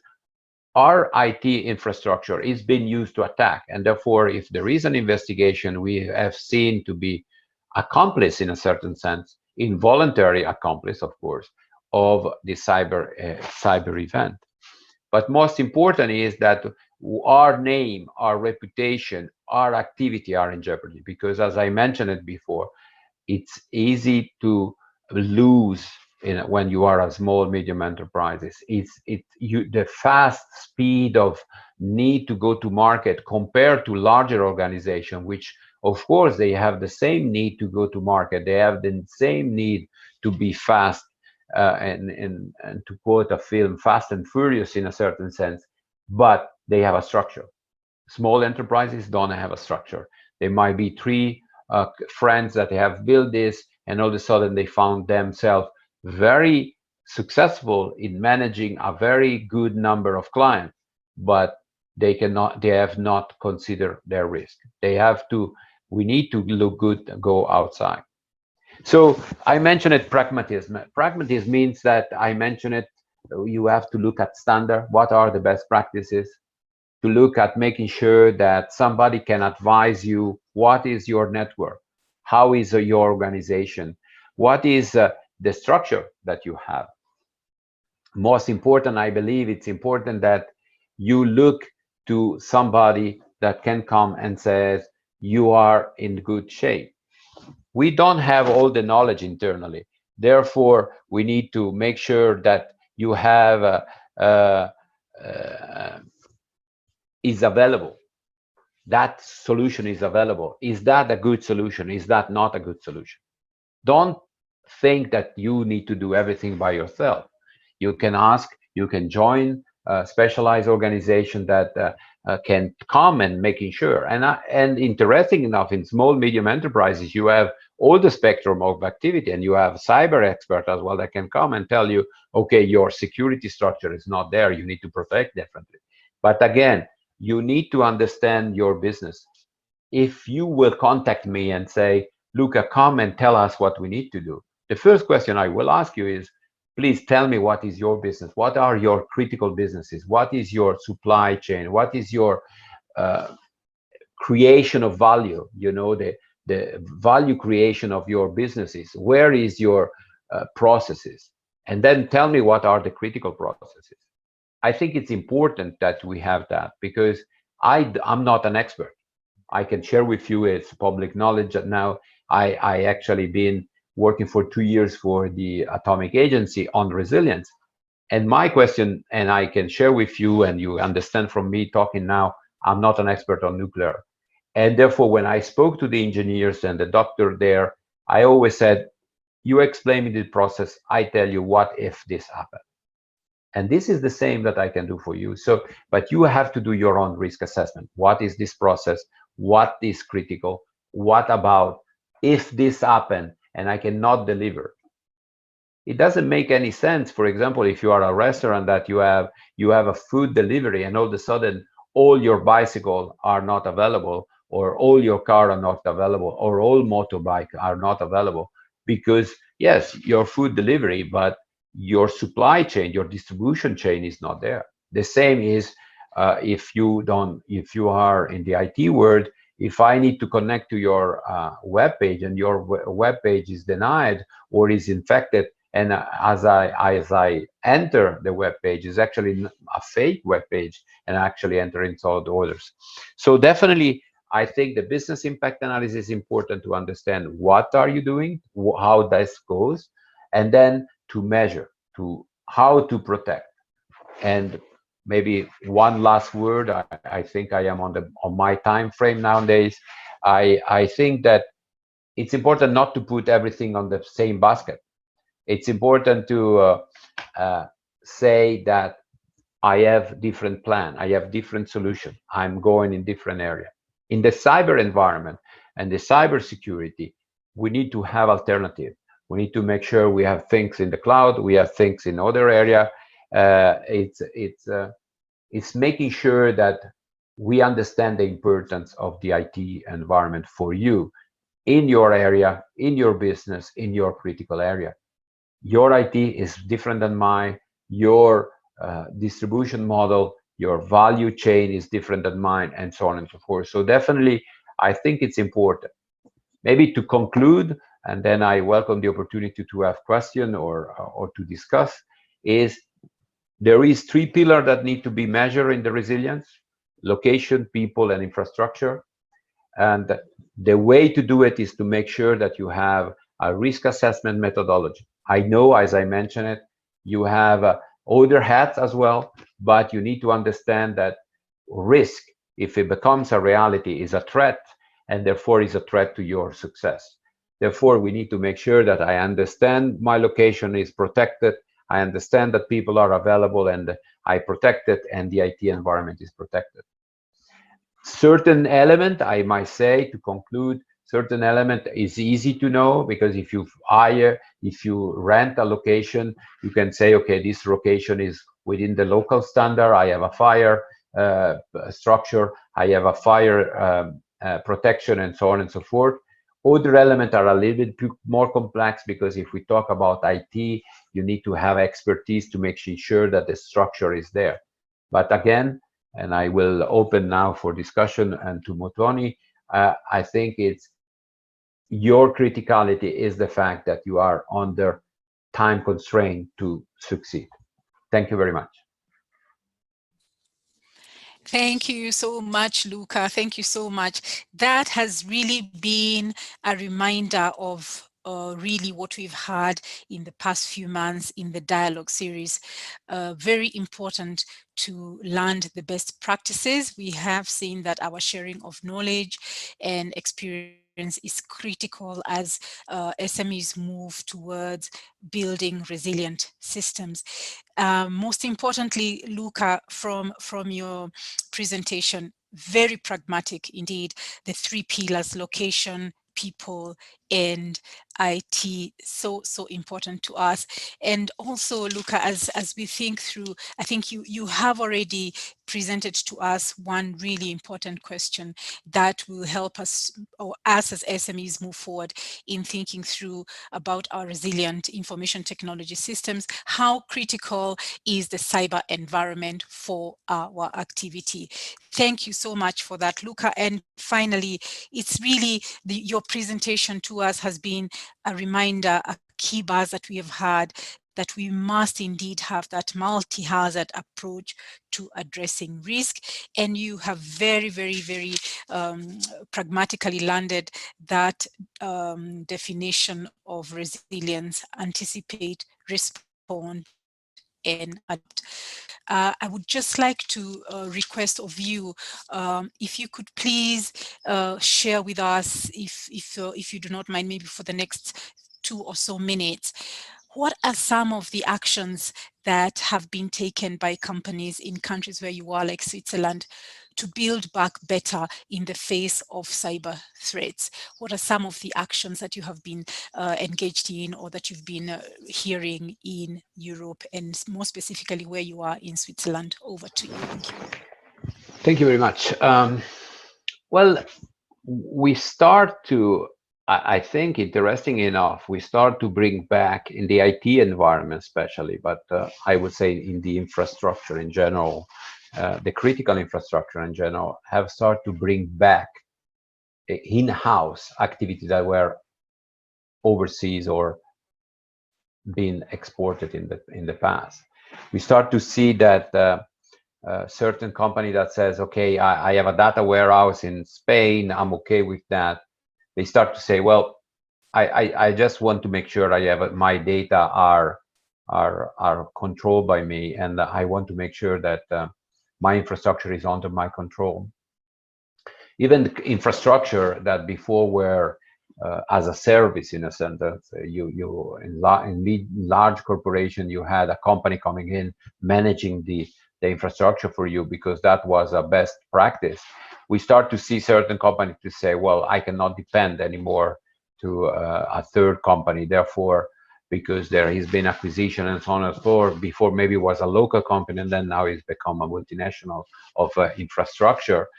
S3: our IT infrastructure is being used to attack. And therefore, if there is an investigation, we have seen to be accomplice, in a certain sense, involuntary accomplice, of course, of the cyber event. But most important is that our name, our reputation, our activity are in jeopardy, because as I mentioned it before, it's easy to lose when you are a small, medium enterprises. The fast speed of need to go to market compared to larger organization, which of course they have the same need to go to market. They have the same need to be fast, and to quote a film, Fast and Furious in a certain sense, but they have a structure. Small enterprises don't have a structure. There might be three friends that have built this, and all of a sudden they found themselves very successful in managing a very good number of clients, but they have not considered their risk. We need to look good, go outside. So I mentioned it, pragmatism. Pragmatism means that I mentioned it, you have to look at standard, what are the best practices, to look at making sure that somebody can advise you, what is your network, how is your organization, what is the structure that you have. Most important, I believe it's important that you look to somebody that can come and says, you are in good shape. We don't have all the knowledge internally. Therefore, we need to make sure that you have is available. That solution is available. Is that a good solution? Is that not a good solution? Don't think that you need to do everything by yourself. You can ask, you can join a specialized organization that can come and making sure. And interesting enough, in small, medium enterprises, you have all the spectrum of activity, and you have cyber expert as well that can come and tell you, okay, your security structure is not there. You need to protect differently. But again, you need to understand your business. If you will contact me and say, Luca, come and tell us what we need to do, the first question I will ask you is, please tell me, what is your business? What are your critical businesses? What is your supply chain? What is your creation of value? You know, the value creation of your businesses, where is your processes, and then tell me what are the critical processes. I think it's important that we have that, because I'm not an expert. I can share with you, it's public knowledge that now I actually been working for 2 years for the Atomic Agency on resilience. And my question, and I can share with you, and you understand from me talking now, I'm not an expert on nuclear. And therefore, when I spoke to the engineers and the doctor there, I always said, you explain me the process, I tell you what if this happened. And this is the same that I can do for you. So, but you have to do your own risk assessment. What is this process? What is critical? What about if this happened and I cannot deliver? It doesn't make any sense. For example, if you are a restaurant that you have a food delivery and all of a sudden all your bicycle are not available, or all your car are not available, or all motorbike are not available, because yes, your food delivery, but your supply chain, your distribution chain is not there. The same is if you are in the IT world, if I need to connect to your web page and your web page is denied or is infected, and as I enter the web page, is actually a fake web page, and actually enter installed orders. So definitely, I think the business impact analysis is important to understand what are you doing, how this goes, and then to measure, to how to protect. And maybe one last word. I think I am on my time frame nowadays. I think that it's important not to put everything on the same basket. It's important to say that I have different plan, I have different solution, I'm going in different area. In the cyber environment and the cyber security, we need to have alternative. We need to make sure we have things in the cloud, we have things in other area. It's making sure that we understand the importance of the IT environment for you in your area, in your business, in your critical area. Your IT is different than mine. Your distribution model, your value chain is different than mine, and so on and so forth. So definitely, I think it's important. Maybe to conclude, and then I welcome the opportunity to have question or to discuss, is there is three pillars that need to be measured in the resilience: location, people, and infrastructure. And the way to do it is to make sure that you have a risk assessment methodology. I know, as I mentioned it, you have other hats as well, but you need to understand that risk, if it becomes a reality, is a threat, and therefore is a threat to your success. Therefore, we need to make sure that I understand my location is protected, I understand that people are available, and I protect it, and the IT environment is protected. Certain element, I might say, to conclude, certain element is easy to know, because if you rent a location, you can say, okay, this location is within the local standard. I have a fire structure, I have a fire protection, and so on and so forth. Other elements are a little bit more complex, because if we talk about IT, you need to have expertise to make sure that the structure is there. But again, and I will open now for discussion and to Motoni, I think it's your criticality is the fact that you are under time constraint to succeed. Thank you very much.
S1: Thank you so much, Luca. Thank you so much. That has really been a reminder of really what we've had in the past few months in the dialogue series. Very important to learn the best practices. We have seen that our sharing of knowledge and experience is critical as SMEs move towards building resilient systems. Most importantly, Luca, from your presentation, very pragmatic indeed, the three pillars: location, people, and IT, so important to us. And also, Luca, as we think through, I think you have already presented to us one really important question that will help us, or us as SMEs, move forward in thinking through about our resilient information technology systems. How critical is the cyber environment for our activity? Thank you so much for that, Luca. And finally, it's really your presentation to us has been a reminder, a key buzz that we have had, that we must indeed have that multi-hazard approach to addressing risk. And you have very pragmatically landed that definition of resilience: anticipate, respond, and adapt. I would just like to request of you, if you could please share with us, if you do not mind, maybe for the next 2 or so minutes, what are some of the actions that have been taken by companies in countries where you are, like Switzerland, to build back better in the face of cyber threats? What are some of the actions that you have been engaged in, or that you've been hearing in Europe, and more specifically where you are in Switzerland? Over to you. Thank you.
S3: Thank you very much. Well, we start to, I think, interesting enough, we start to bring back in the IT environment, especially, but I would say in the infrastructure in general, the critical infrastructure in general, have started to bring back in-house activities that were overseas or been exported in the past. We start to see that certain company that says, okay, I have a data warehouse in Spain, I'm okay with that. They start to say, well, I just want to make sure I have my data are controlled by me, and I want to make sure that my infrastructure is under my control. Even the infrastructure that before were as a service, in a sense, that in large corporation, you had a company coming in managing the infrastructure for you because that was a best practice. We start to see certain companies to say, well, I cannot depend anymore to a third company, therefore, because there has been acquisition and so on and so forth. Before maybe it was a local company, and then now it's become a multinational of infrastructure,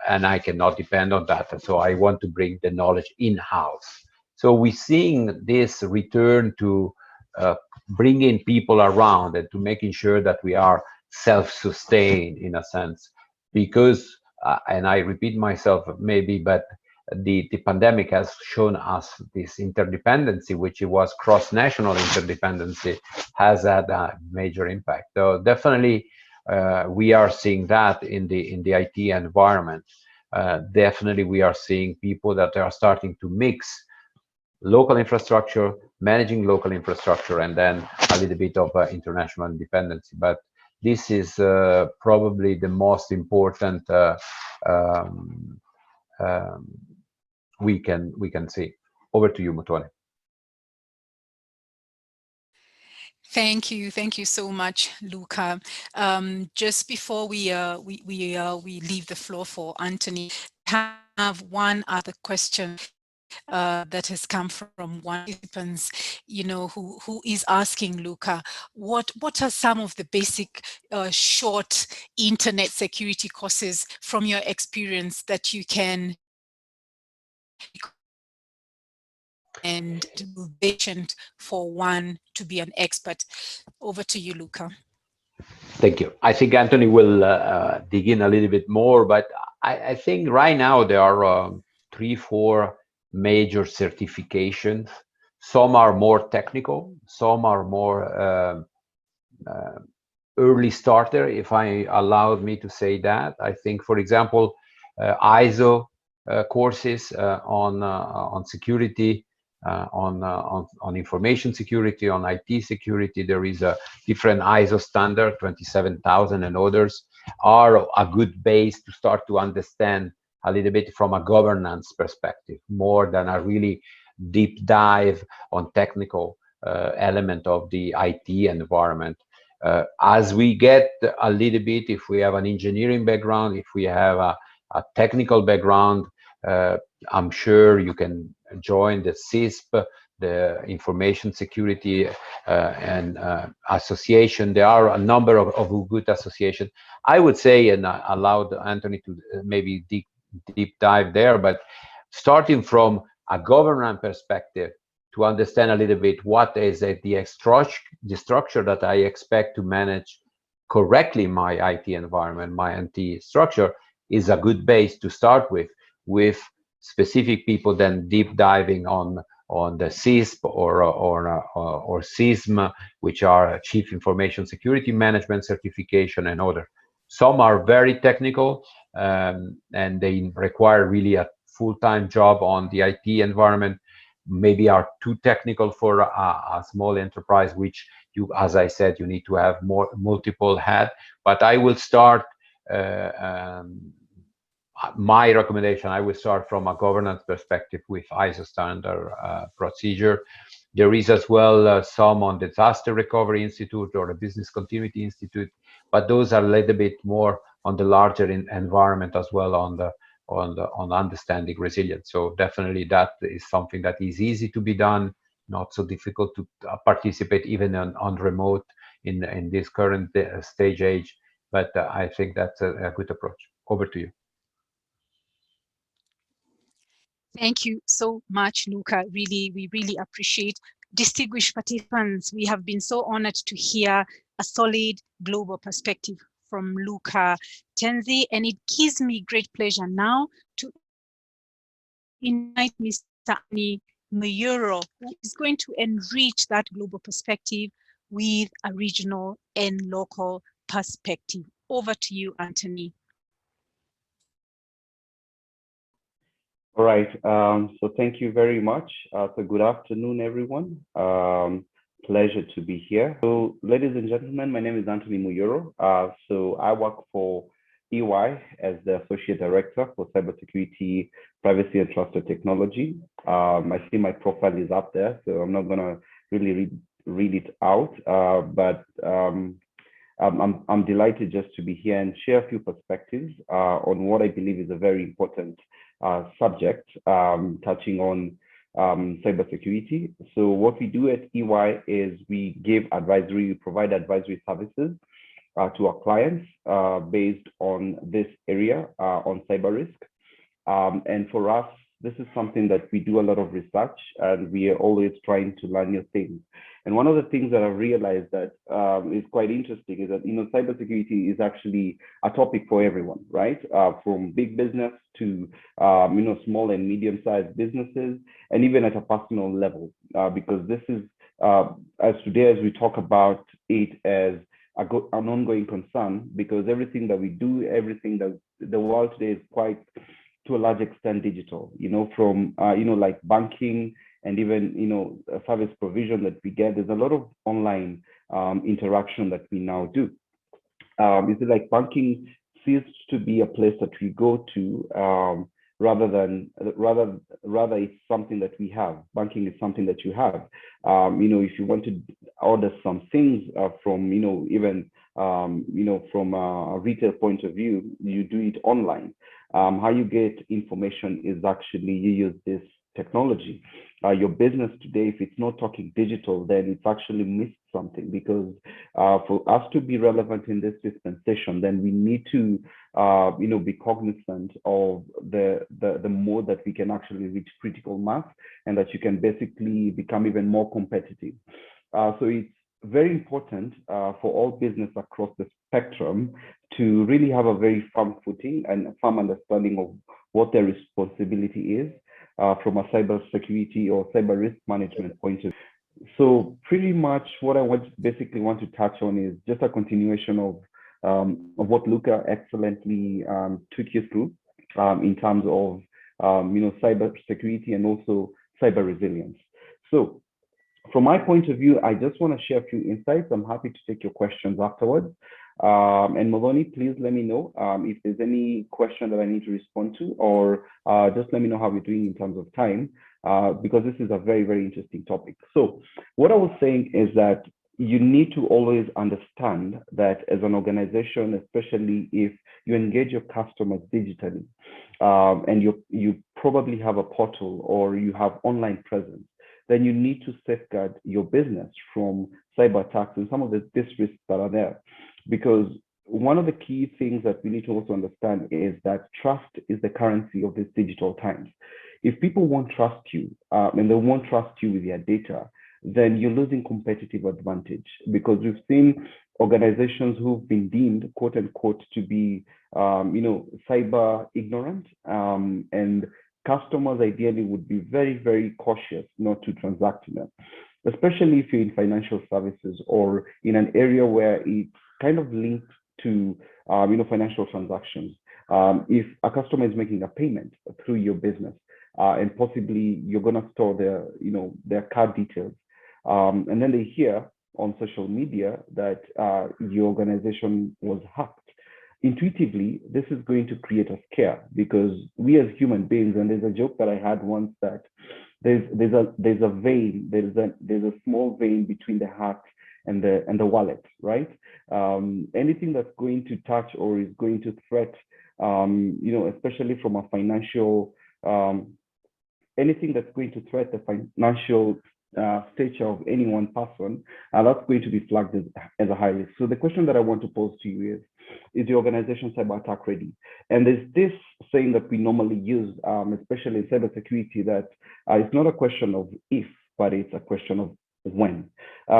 S3: and I cannot depend on that. And so I want to bring the knowledge in-house. So we're seeing this return to bringing people around and to making sure that we are self-sustained in a sense, because, and I repeat myself maybe, but the pandemic has shown us this interdependency, which it was cross-national interdependency, has had a major impact. So definitely we are seeing that in the IT environment. Definitely we are seeing people that are starting to mix local infrastructure, managing local infrastructure, and then a little bit of international dependency. But this is probably the most important um, um, we can see. Over to you, Mutone.
S1: Thank you so much, Luca. Just before we leave the floor for Anthony, I have one other question that has come from one of the participants, who is asking Luca, what are some of the basic short internet security courses from your experience that you can and will be patient for one to be an expert? Over to you, Luca.
S3: Thank you. I think Anthony will dig in a little bit more, but I think right now there are 3-4 major certifications. Some are more technical, some are more early starter, if I allowed me to say that. I think, for example, ISO courses on security, on information security, on IT security. There is a different ISO standard, 27,000 and others, are a good base to start to understand a little bit from a governance perspective, more than a really deep dive on technical element of the IT environment. As we get a little bit, if we have an engineering background, if we have a technical background, I'm sure you can join the CISP, the Information Security and Association. There are a number of good associations. I would say, and I allowed Anthony to maybe deep dive there, but starting from a governance perspective, to understand a little bit what is the structure that I expect to manage correctly my IT environment, my IT structure, is a good base to start with specific people then deep diving on the CISP or CISM, which are Chief Information Security Management certification and other. Some are very technical, and they require really a full-time job on the IT environment, maybe are too technical for a small enterprise, which you, as I said, you need to have multiple hats. But I will start my recommendation, I will start from a governance perspective with ISO standard procedure. There is as well some on Disaster Recovery Institute or the Business Continuity Institute, but those are a little bit more on the larger environment as well, on understanding resilience. So definitely that is something that is easy to be done, not so difficult to participate even on remote in this current stage age. But I think that's a good approach. Over to you.
S1: Thank you so much, Luca. Really, we really appreciate. Distinguished participants, we have been so honored to hear a solid global perspective from Luca Tenzi, and it gives me great pleasure now to invite Mr. Ani Mayuro, who is going to enrich that global perspective with a regional and local perspective. Over to you, Anthony.
S4: All right. So thank you very much. So good afternoon, everyone. Pleasure to be here. So ladies and gentlemen, my name is Anthony Muyoro. So I work for EY as the Associate Director for Cybersecurity, Privacy and Trusted Technology. I see my profile is up there, so I'm not gonna really read it out, but I'm delighted just to be here and share a few perspectives on what I believe is a very important subject, touching on cybersecurity. So what we do at EY is we provide advisory services to our clients based on this area on cyber risk. And for us, this is something that we do a lot of research, and we are always trying to learn new things. And one of the things that I've realized that is quite interesting is that, cybersecurity is actually a topic for everyone, right? From big business to, small and medium-sized businesses, and even at a personal level, because this is, as we talk about it as an ongoing concern, because everything that we do, everything that the world today is quite, to a large extent, digital, from, like banking, and even service provision that we get. There's a lot of online interaction that we now do. Is it like banking seems to be a place that we go to rather it's something that we have. Banking is something that you have. If you want to order some things from even from a retail point of view, you do it online. How you get information is actually you use this technology. Your business today, if it's not talking digital, then it's actually missed something, because for us to be relevant in this dispensation, then we need to be cognizant of the mode that we can actually reach critical mass, and that you can basically become even more competitive. So it's very important for all business across the spectrum to really have a very firm footing and a firm understanding of what their responsibility is from a cyber security or cyber risk management point of view. So pretty much what I basically want to touch on is just a continuation of what Luca excellently took you through in terms of cyber security and also cyber resilience. So from my point of view, I just want to share a few insights. I'm happy to take your questions afterwards. And Maloney, please let me know if there's any question that I need to respond to, or just let me know how we're doing in terms of time, because this is a very, very interesting topic. So what I was saying is that you need to always understand that as an organization, especially if you engage your customers digitally, and you probably have a portal or you have online presence, then you need to safeguard your business from cyber attacks and some of these risks that are there. Because one of the key things that we need to also understand is that trust is the currency of these digital times. If people won't trust you, and they won't trust you with their data, then you're losing competitive advantage, because we've seen organizations who've been deemed, quote unquote, to be, cyber ignorant, and customers ideally would be very, very cautious not to transact in them, especially if you're in financial services or in an area where it's kind of linked to, financial transactions. If a customer is making a payment through your business, and possibly you're going to store their card details, and then they hear on social media that your organization was hacked. Intuitively, this is going to create a scare, because we as human beings, and there's a joke that I had once, that there's a vein, there's a small vein between the heart and the wallet, right? Anything that's going to touch or is going to threat, especially from a financial, anything that's going to threat the financial stature of any one person, that's going to be flagged as a high risk. So the question that I want to pose to you is the organization cyber attack ready? And there's this saying that we normally use, especially in cybersecurity, that it's not a question of if, but it's a question of when,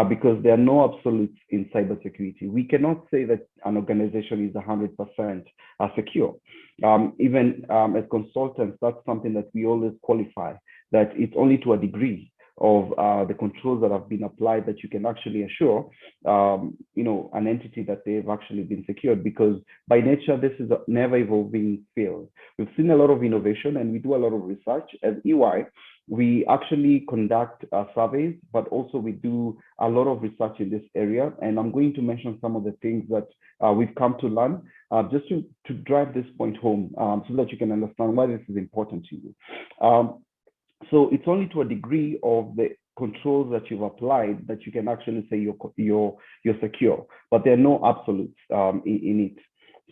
S4: because there are no absolutes in cybersecurity. We cannot say that an organization is 100% secure. Even as consultants, that's something that we always qualify, that it's only to a degree of the controls that have been applied that you can actually assure, an entity that they've actually been secured, because by nature, this is a never evolving field. We've seen a lot of innovation and we do a lot of research. As EY, we actually conduct surveys, but also we do a lot of research in this area. And I'm going to mention some of the things that we've come to learn, just to drive this point home, so that you can understand why this is important to you. So it's only to a degree of the controls that you've applied that you can actually say you're secure, but there are no absolutes in it.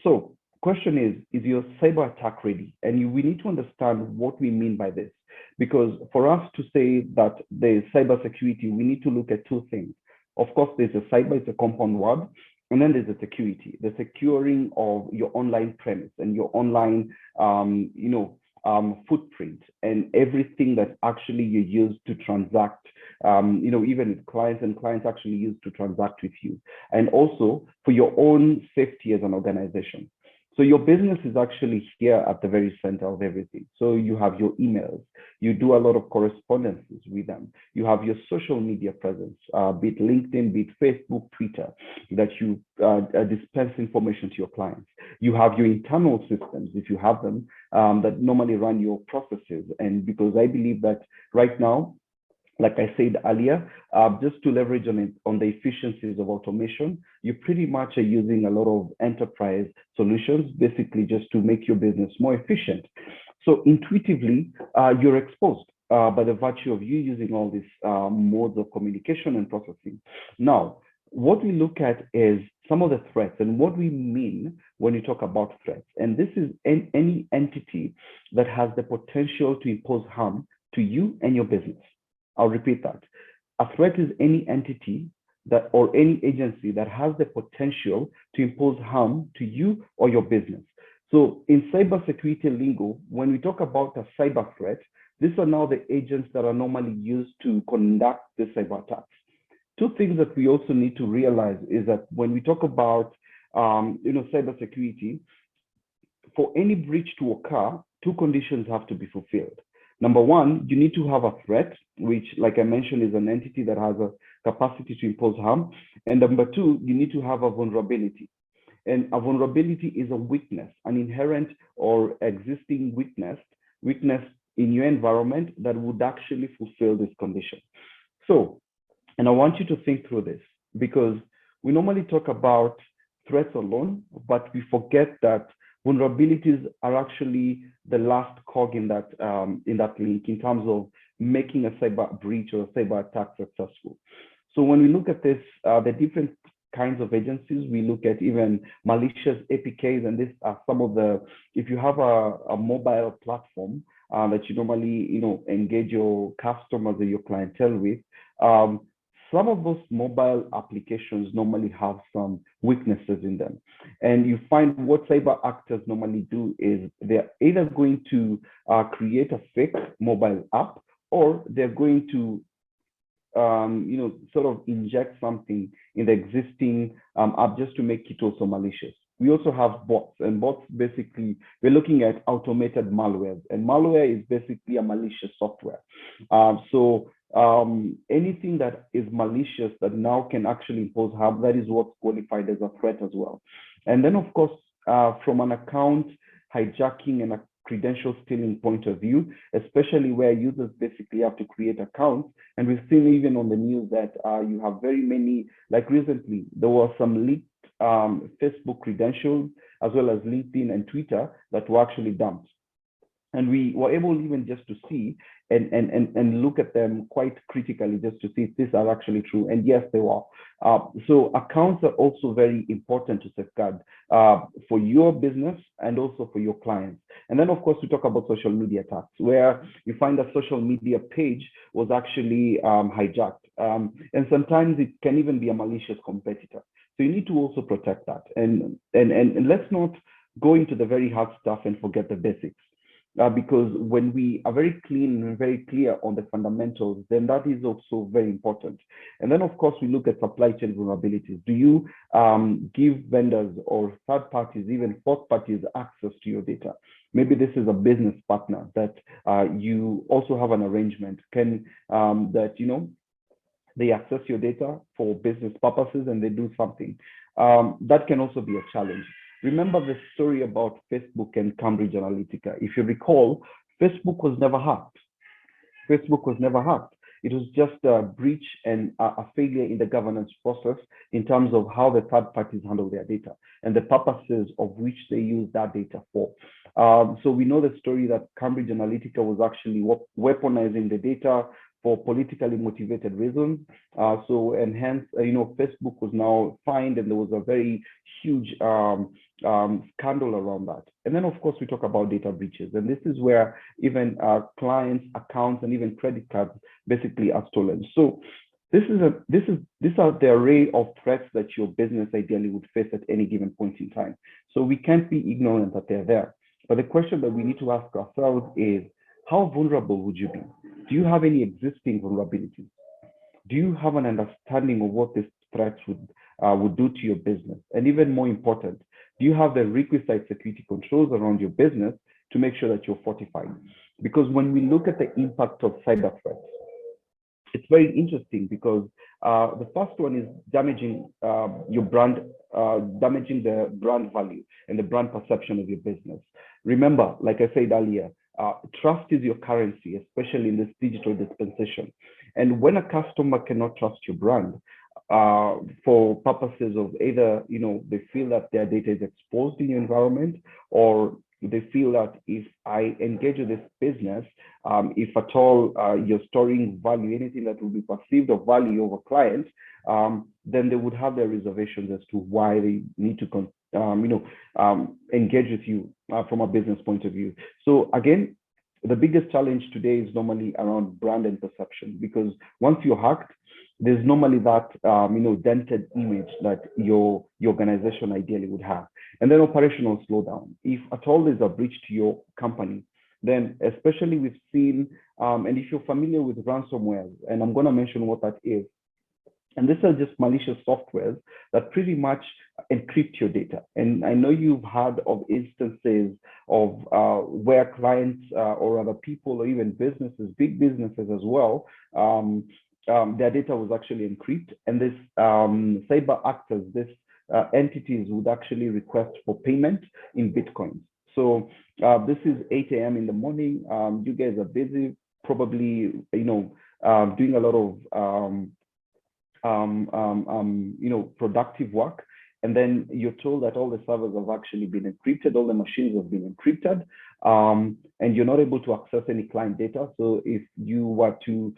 S4: So question is your cyber attack ready? And we need to understand what we mean by this, because for us to say that there's cybersecurity, we need to look at two things. Of course, there's a cyber, it's a compound word, and then there's a security, the securing of your online premise and your online, footprint and everything that actually you use to transact, even with clients, and clients actually use to transact with you, and also for your own safety as an organization. So your business is actually here at the very center of everything. So you have your emails, you do a lot of correspondences with them. You have your social media presence, be it LinkedIn, be it Facebook, Twitter, that you dispense information to your clients. You have your internal systems, if you have them, that normally run your processes. And because I believe that right now, like I said earlier, just to leverage on the efficiencies of automation, you pretty much are using a lot of enterprise solutions, basically just to make your business more efficient. So intuitively, you're exposed by the virtue of you using all these modes of communication and processing. Now, what we look at is some of the threats and what we mean when we talk about threats. And this is any entity that has the potential to impose harm to you and your business. I'll repeat that. A threat is any entity that or any agency that has the potential to impose harm to you or your business. So in cybersecurity lingo, when we talk about a cyber threat, these are now the agents that are normally used to conduct the cyber attacks. Two things that we also need to realize is that when we talk about cybersecurity, for any breach to occur, two conditions have to be fulfilled. Number one, you need to have a threat, which, like I mentioned, is an entity that has a capacity to impose harm. And number two, you need to have a vulnerability. And a vulnerability is a weakness, an inherent or existing weakness in your environment that would actually fulfill this condition. So, and I want you to think through this, because we normally talk about threats alone, but we forget that vulnerabilities are actually the last cog in that link in terms of making a cyber breach or a cyber attack successful. So when we look at this, the different kinds of agencies, we look at even malicious APKs, and these are some of the, if you have a mobile platform that you normally, engage your customers or your clientele with, some of those mobile applications normally have some weaknesses in them. And you find what cyber actors normally do is they're either going to create a fake mobile app, or they're going to sort of inject something in the existing app just to make it also malicious. We also have bots, and bots basically, we're looking at automated malware, and malware is basically a malicious software. So anything that is malicious that now can actually impose harm, that is what's qualified as a threat as well. And then of course, from an account hijacking and a credential stealing point of view, especially where users basically have to create accounts. And we've seen even on the news that you have very many, like recently, there were some leaked Facebook credentials, as well as LinkedIn and Twitter, that were actually dumped. And we were able even just to see and look at them quite critically just to see if these are actually true. And yes, they were. So accounts are also very important to safeguard for your business and also for your clients. And then of course, we talk about social media attacks, where you find a social media page was actually hijacked. And sometimes it can even be a malicious competitor. So you need to also protect that. And let's not go into the very hard stuff and forget the basics. Because when we are very clean and very clear on the fundamentals, then that is also very important. And then, of course, we look at supply chain vulnerabilities. Do you give vendors or third parties, even fourth parties, access to your data? Maybe this is a business partner that you also have an arrangement. Can they access your data for business purposes and they do something? That can also be a challenge. Remember the story about Facebook and Cambridge Analytica. If you recall, Facebook was never hacked. Facebook was never hacked. It was just a breach and a failure in the governance process in terms of how the third parties handle their data and the purposes of which they use that data for. So we know the story that Cambridge Analytica was actually weaponizing the data for politically motivated reasons. And hence, Facebook was now fined, and there was a very huge scandal around that. And then, of course, we talk about data breaches, and this is where even clients' accounts and even credit cards basically are stolen. So these are the array of threats that your business ideally would face at any given point in time. So we can't be ignorant that they're there. But the question that we need to ask ourselves is, how vulnerable would you be? Do you have any existing vulnerabilities? Do you have an understanding of what these threats would do to your business? And even more important, do you have the requisite security controls around your business to make sure that you're fortified? Because when we look at the impact of cyber threats, it's very interesting because the first one is damaging your brand, damaging the brand value and the brand perception of your business. Remember, like I said earlier, trust is your currency, especially in this digital dispensation. And when a customer cannot trust your brand for purposes of either, they feel that their data is exposed in your environment, or they feel that if I engage with this business, if at all you're storing value, anything that will be perceived of value of a client, then they would have their reservations as to why they need to engage with you from a business point of view. So again, the biggest challenge today is normally around brand and perception, because once you're hacked, there's normally that dented image that your organization ideally would have. And then operational slowdown. If at all there's a breach to your company, then especially we've seen, and if you're familiar with ransomware, and I'm going to mention what that is, and these are just malicious softwares that pretty much encrypt your data. And I know you've heard of instances of where clients or other people or even businesses, big businesses as well, their data was actually encrypted. And this cyber actors, these entities would actually request for payment in Bitcoin. So this is 8 a.m. in the morning. You guys are busy, probably, doing a lot of productive work, and then you're told that all the servers have actually been encrypted, all the machines have been encrypted, and you're not able to access any client data. So if you were to,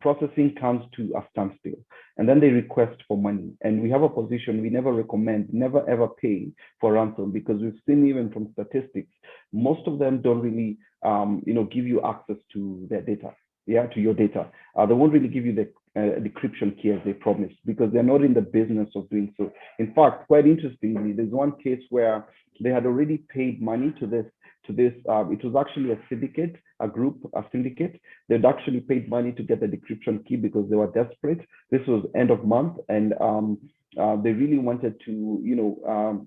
S4: processing comes to a standstill, and then they request for money. And we have a position, we never recommend, never ever pay for ransom, because we've seen even from statistics, most of them don't really, give you access to their data, to your data. They won't really give you the decryption key as they promised, because they're not in the business of doing so. In fact, quite interestingly, there's one case where they had already paid money to this. It was actually a syndicate, a syndicate. They'd actually paid money to get the decryption key because they were desperate. This was end of month, and they really wanted to,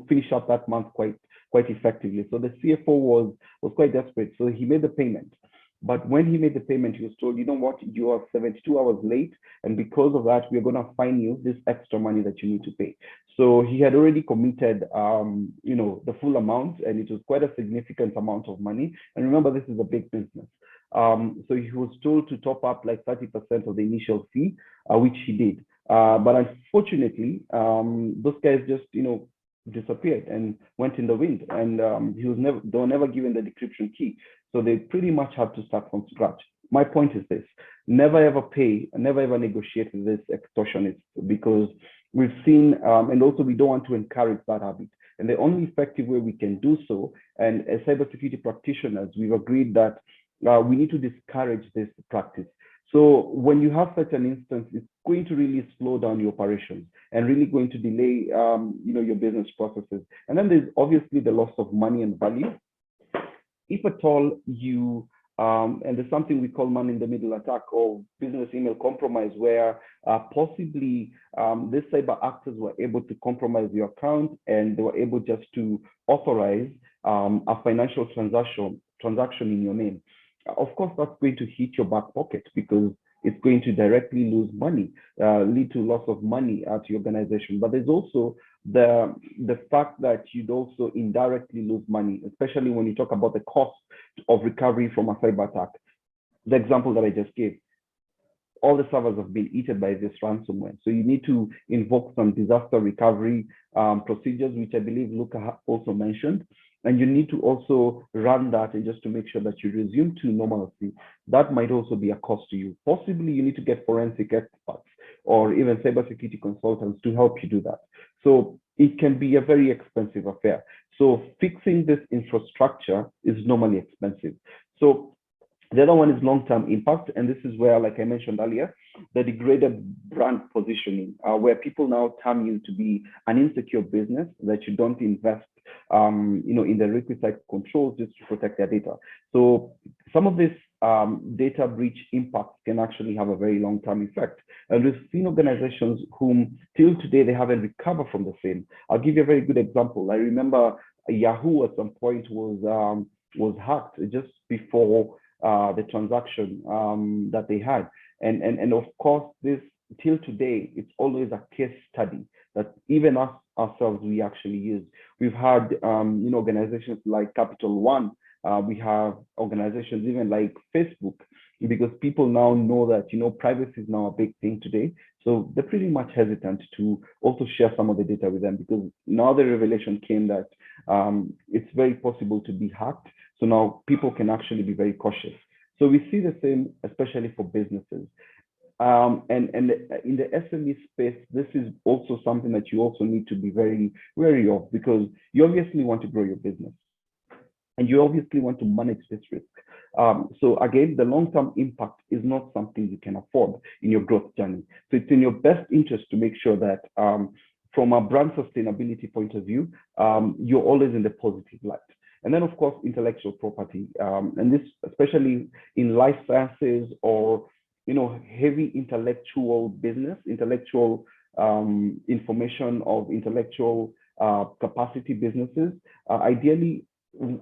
S4: finish up that month quite effectively. So the CFO was quite desperate. So he made the payment. But when he made the payment, he was told, you know what, you are 72 hours late, and because of that, we're going to fine you this extra money that you need to pay. So he had already committed, the full amount, and it was quite a significant amount of money. And remember, this is a big business. So he was told to top up like 30% of the initial fee, which he did. But unfortunately, those guys just, disappeared and went in the wind, and they were never given the decryption key. So they pretty much have to start from scratch. My point is this: never ever pay, never ever negotiate with this extortionist, because we've seen, and also we don't want to encourage that habit. And the only effective way we can do so, and as cybersecurity practitioners, we've agreed that we need to discourage this practice. So when you have such an instance, it's going to really slow down your operations and really going to delay, your business processes. And then there's obviously the loss of money and value. If at all you, and there's something we call man-in-the-middle attack or business email compromise, where possibly these cyber actors were able to compromise your account, and they were able just to authorize a financial transaction in your name. Of course, that's going to hit your back pocket, because it's going to directly lose money, lead to loss of money at your organization. But there's also the fact that you'd also indirectly lose money, especially when you talk about the cost of recovery from a cyber attack. The example that I just gave, all the servers have been eaten by this ransomware. So you need to invoke some disaster recovery procedures, which I believe Luca also mentioned. And you need to also run that, and just to make sure that you resume to normalcy. That might also be a cost to you. Possibly you need to get forensic experts or even cybersecurity consultants to help you do that. So it can be a very expensive affair. So fixing this infrastructure is normally expensive. So the other one is long-term impact. And this is where, like I mentioned earlier, the degraded brand positioning, where people now term you to be an insecure business, that you don't invest in the requisite controls just to protect their data. So some of this data breach impacts can actually have a very long-term effect. And we've seen organizations whom till today they haven't recovered from the same. I'll give you a very good example. I remember Yahoo at some point was hacked just before the transaction that they had. And of course, this till today, it's always a case study that even us ourselves, we actually use. We've had organizations like Capital One. We have organizations even like Facebook, because people now know that privacy is now a big thing today. So they're pretty much hesitant to also share some of the data with them, because now the revelation came that it's very possible to be hacked. So now people can actually be very cautious. So we see the same, especially for businesses. And in the SME space, this is also something that you also need to be very wary of, because you obviously want to grow your business and you obviously want to manage this risk. So again, the long-term impact is not something you can afford in your growth journey. So it's in your best interest to make sure that from a brand sustainability point of view, you're always in the positive light. And then, of course, intellectual property, and this especially in life sciences or heavy intellectual business, intellectual information of intellectual capacity businesses. Ideally,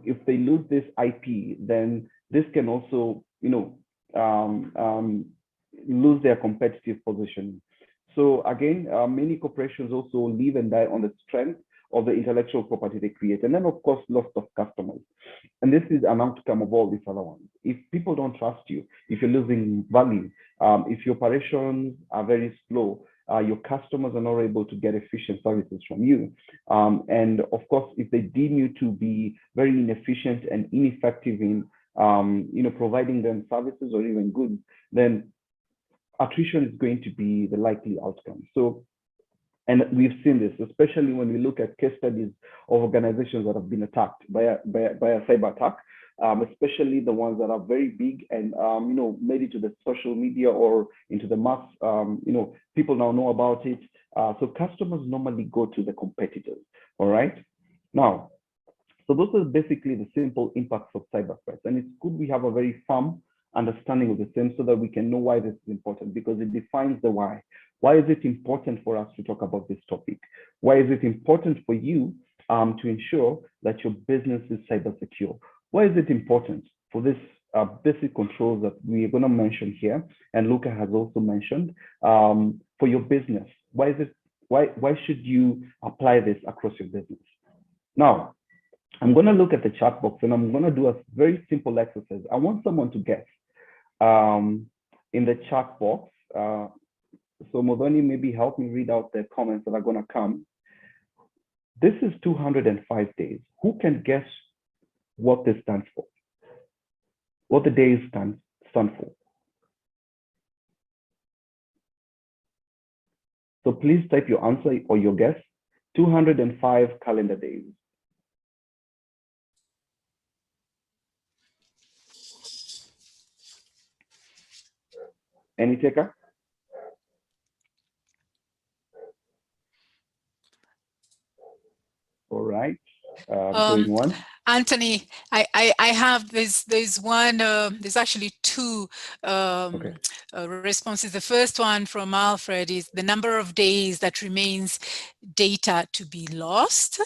S4: if they lose this IP, then this can also, lose their competitive position. So again, many corporations also live and die on the strength of the intellectual property they create. And then, of course, loss of customers. And this is an outcome of all these other ones. If people don't trust you, if you're losing value, if your operations are very slow, your customers are not able to get efficient services from you. And of course, if they deem you to be very inefficient and ineffective in providing them services or even goods, then attrition is going to be the likely outcome. So, and we've seen this, especially when we look at case studies of organizations that have been attacked by a cyber attack, especially the ones that are very big and made it to the social media or into the mass. People now know about it. So customers normally go to the competitors. All right. Now, so those are basically the simple impacts of cyber threats, and it's good we have a very firm understanding of the same so that we can know why this is important, because it defines the why. Why is it important for us to talk about this topic? Why is it important for you to ensure that your business is cyber secure? Why is it important for this basic controls that we are going to mention here, and Luca has also mentioned, for your business? Why should you apply this across your business? Now, I'm going to look at the chat box and I'm going to do a very simple exercise. I want someone to guess in the chat box. So Modoni, maybe help me read out the comments that are going to come. This is 205 days. Who can guess what this stands for? What the days stand for? So please type your answer or your guess. 205 calendar days. Any taker? All right. Going one.
S1: Anthony, I have there's one, there's actually two responses. The first one from Alfred is the number of days that remains data to be lost.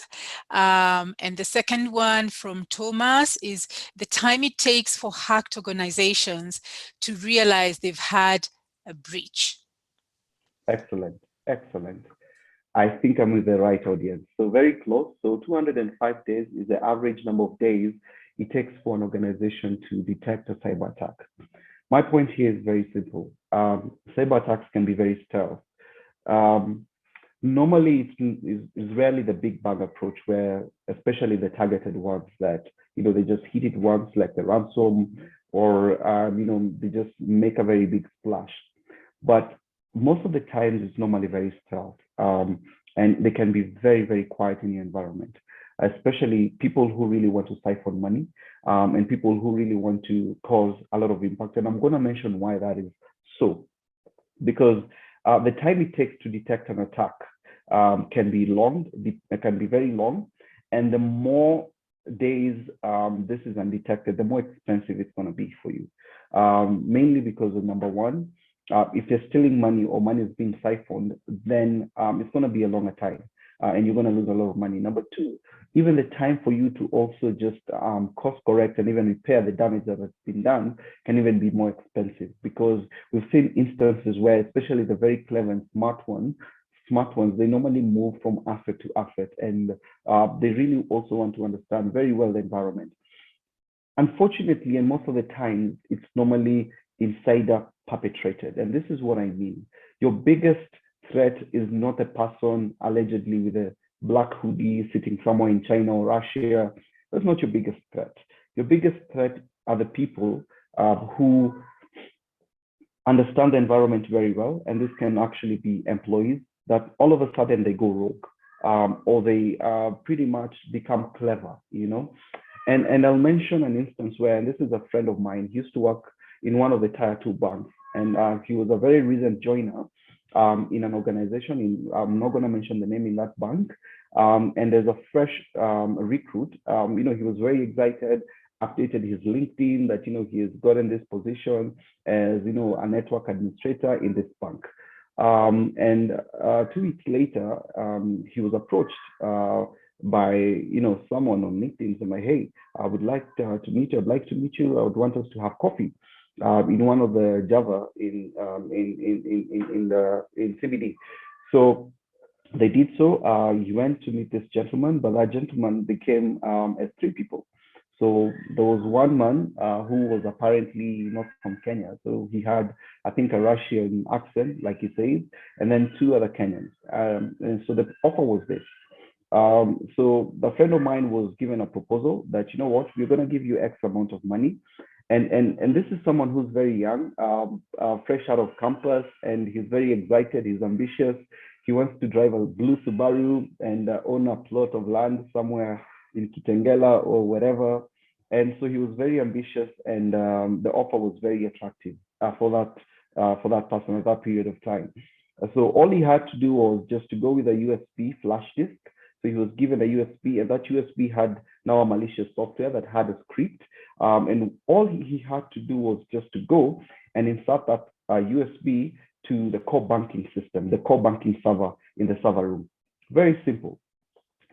S1: And the second one from Thomas is the time it takes for hacked organizations to realize they've had a breach.
S4: Excellent, excellent. I think I'm with the right audience. So very close. So 205 days is the average number of days it takes for an organization to detect a cyber attack. My point here is very simple. Cyber attacks can be very stealth. Normally, it's rarely the big bang approach where, especially the targeted ones that, they just hit it once, like the ransom, or, they just make a very big splash. But most of the times it's normally very stealth, and they can be very, very quiet in your environment, especially people who really want to siphon money, and people who really want to cause a lot of impact. And I'm going to mention why that is so, because the time it takes to detect an attack can be long, it can be very long, and the more days this is undetected, the more expensive it's going to be for you, mainly because of number one, if you're stealing money or money is being siphoned, then it's going to be a longer time, and you're going to lose a lot of money. Number two, even the time for you to also just course correct and even repair the damage that has been done can even be more expensive, because we've seen instances where, especially the very clever and smart ones, they normally move from asset to asset, and they really also want to understand very well the environment. Unfortunately, and most of the time, it's normally insider perpetrated. And this is what I mean. Your biggest threat is not a person allegedly with a black hoodie sitting somewhere in China or Russia. That's not your biggest threat. Your biggest threat are the people who understand the environment very well. And this can actually be employees that all of a sudden they go rogue, or they pretty much become clever, And I'll mention an instance where, and this is a friend of mine, he used to work in one of the tier 2 banks, and he was a very recent joiner in an organization. I'm not going to mention the name in that bank. And there's a fresh recruit. He was very excited, updated his LinkedIn that he has gotten this position as a network administrator in this bank. And 2 weeks later, he was approached by someone on LinkedIn saying, hey, I would like to meet you. I'd like to meet you. I would want us to have coffee in one of the Java in CBD. So they did so. He went to meet this gentleman, but that gentleman became as 3 people. So there was one man who was apparently not from Kenya. So he had, I think, a Russian accent, like he says, and then two other Kenyans. And so the offer was this. So the friend of mine was given a proposal that, you know what, we're going to give you X amount of money. And this is someone who's very young, fresh out of campus, and he's very excited. He's ambitious. He wants to drive a blue Subaru and own a plot of land somewhere in Kitengela or wherever. And so he was very ambitious, and the offer was very attractive for that person at that period of time. So all he had to do was just to go with a USB flash disk. So he was given a USB, and that USB had now a malicious software that had a script. And all he had to do was just to go and insert that USB to the core banking system, the core banking server in the server room. Very simple.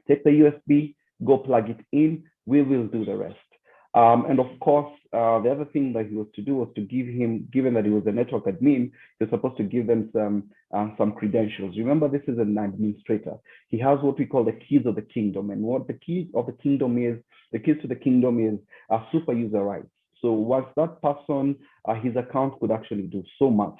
S4: Take the USB, go plug it in, we will do the rest. And of course, the other thing that he was to do was to give him, given that he was a network admin, he was supposed to give them some credentials. Remember, this is an administrator. He has what we call the keys of the kingdom. And what the keys of the kingdom is, the keys to the kingdom is super user rights. So once that person, his account could actually do so much.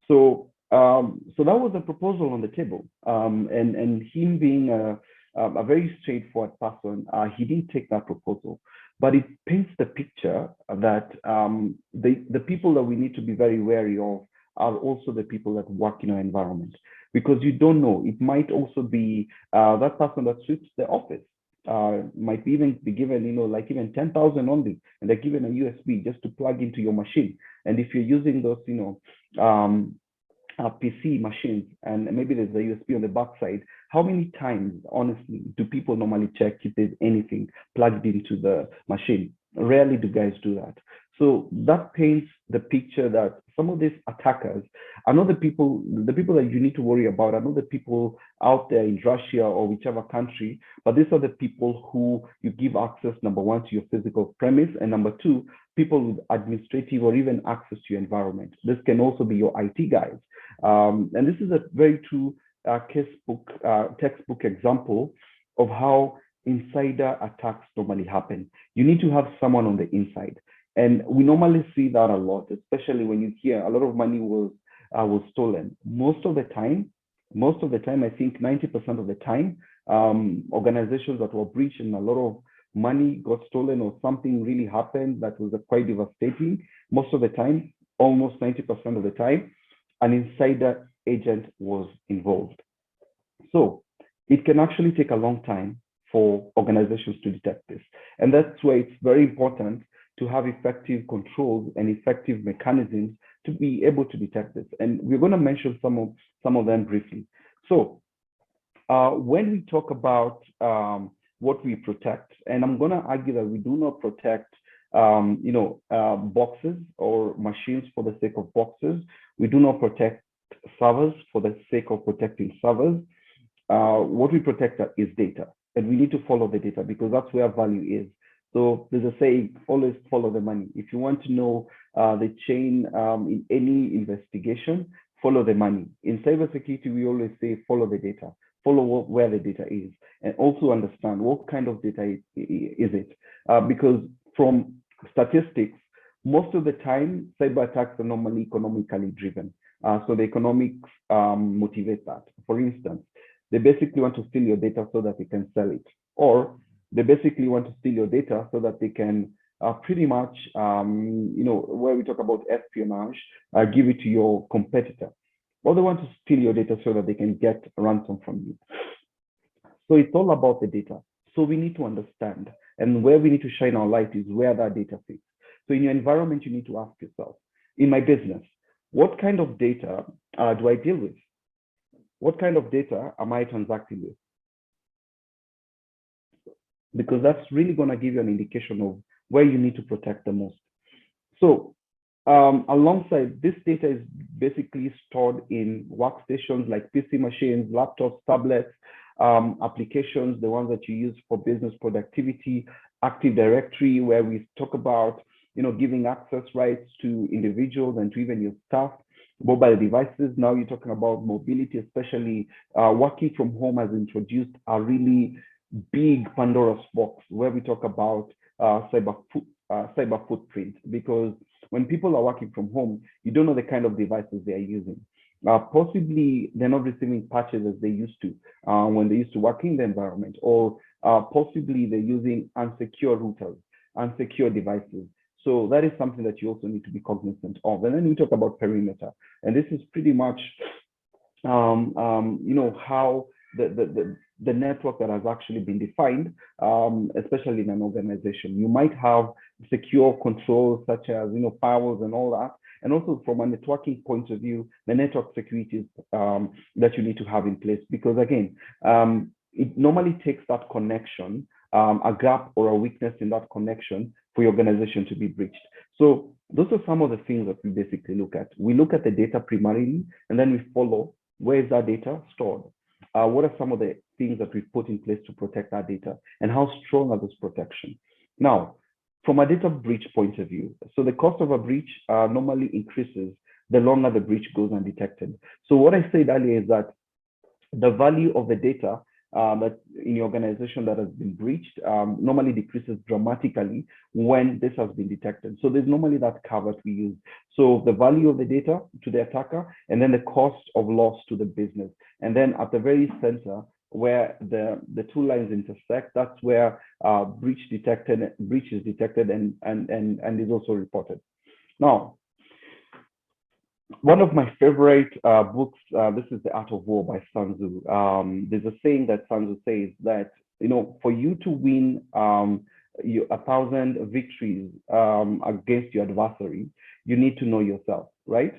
S4: So that was a proposal on the table. And him being a very straightforward person, he didn't take that proposal. But it paints the picture that the people that we need to be very wary of are also the people that work in our environment, because you don't know. It might also be that person that sweeps the office. Might even be given, like even 10,000 only, and they're given a USB just to plug into your machine. And if you're using those, PC machines, and maybe there's a USB on the backside, how many times, honestly, do people normally check if there's anything plugged into the machine? Rarely do guys do that. So that paints the picture that some of these attackers are not the people that you need to worry about, are not the people out there in Russia or whichever country, but these are the people who you give access, number one, to your physical premise, and number two, people with administrative or even access to your environment. This can also be your IT guys. And this is a very true textbook example of how insider attacks normally happen. You need to have someone on the inside. And we normally see that a lot, especially when you hear a lot of money was stolen. Most of the time, I think 90% of the time, organizations that were breached and a lot of money got stolen or something really happened that was quite devastating. Most of the time, almost 90% of the time, an insider agent was involved. So it can actually take a long time for organizations to detect this. And that's why it's very important to have effective controls and effective mechanisms to be able to detect this. And we're going to mention some of them briefly. So when we talk about what we protect, and I'm going to argue that we do not protect boxes or machines for the sake of boxes. We do not protect servers for the sake of protecting servers. What we protect is data, and we need to follow the data because that's where value is. So there's a saying, always follow the money. If you want to know the chain in any investigation, follow the money. In cybersecurity, we always say follow the data, follow where the data is, and also understand what kind of data is it. Because from statistics, most of the time, cyber attacks are normally economically driven. So the economics motivate that. For instance, they basically want to steal your data so that they can sell it, or they basically want to steal your data so that they can pretty much, where we talk about espionage, give it to your competitor. Or they want to steal your data so that they can get a ransom from you. So it's all about the data. So we need to understand, and where we need to shine our light is where that data fits. So in your environment, you need to ask yourself, in my business, what kind of data do I deal with? What kind of data am I transacting with? Because that's really going to give you an indication of where you need to protect the most. So alongside, this data is basically stored in workstations like PC machines, laptops, tablets, applications, the ones that you use for business productivity, Active Directory, where we talk about giving access rights to individuals and to even your staff, mobile devices. Now you're talking about mobility, especially working from home has introduced a really big Pandora's box where we talk about cyber footprint, because when people are working from home, you don't know the kind of devices they are using. Possibly they're not receiving patches as they used to when they used to work in the environment, or possibly they're using unsecure routers, unsecure devices. So that is something that you also need to be cognizant of. And then we talk about perimeter, and this is pretty much, how the network that has actually been defined, especially in an organization. You might have secure controls such as firewalls and all that, and also from a networking point of view, the network security that you need to have in place, because again, it normally takes that connection, a gap or a weakness in that connection for your organization to be breached. So those are some of the things that we basically look at. We look at the data primarily, and then we follow, where is that data stored? What are some of the things that we've put in place to protect our data, and how strong are those protections? Now, from a data breach point of view, so the cost of a breach normally increases the longer the breach goes undetected. So what I said earlier is that the value of the data that in your organization that has been breached normally decreases dramatically when this has been detected. So there's normally that curve that we use. So the value of the data to the attacker, and then the cost of loss to the business. And then at the very center, where the two lines intersect, that's where breach is detected and is also reported. Now, one of my favorite books, this is The Art of War by Sun Tzu. There's a saying that Sun Tzu says that, for you to win 1,000 victories against your adversary, you need to know yourself, right?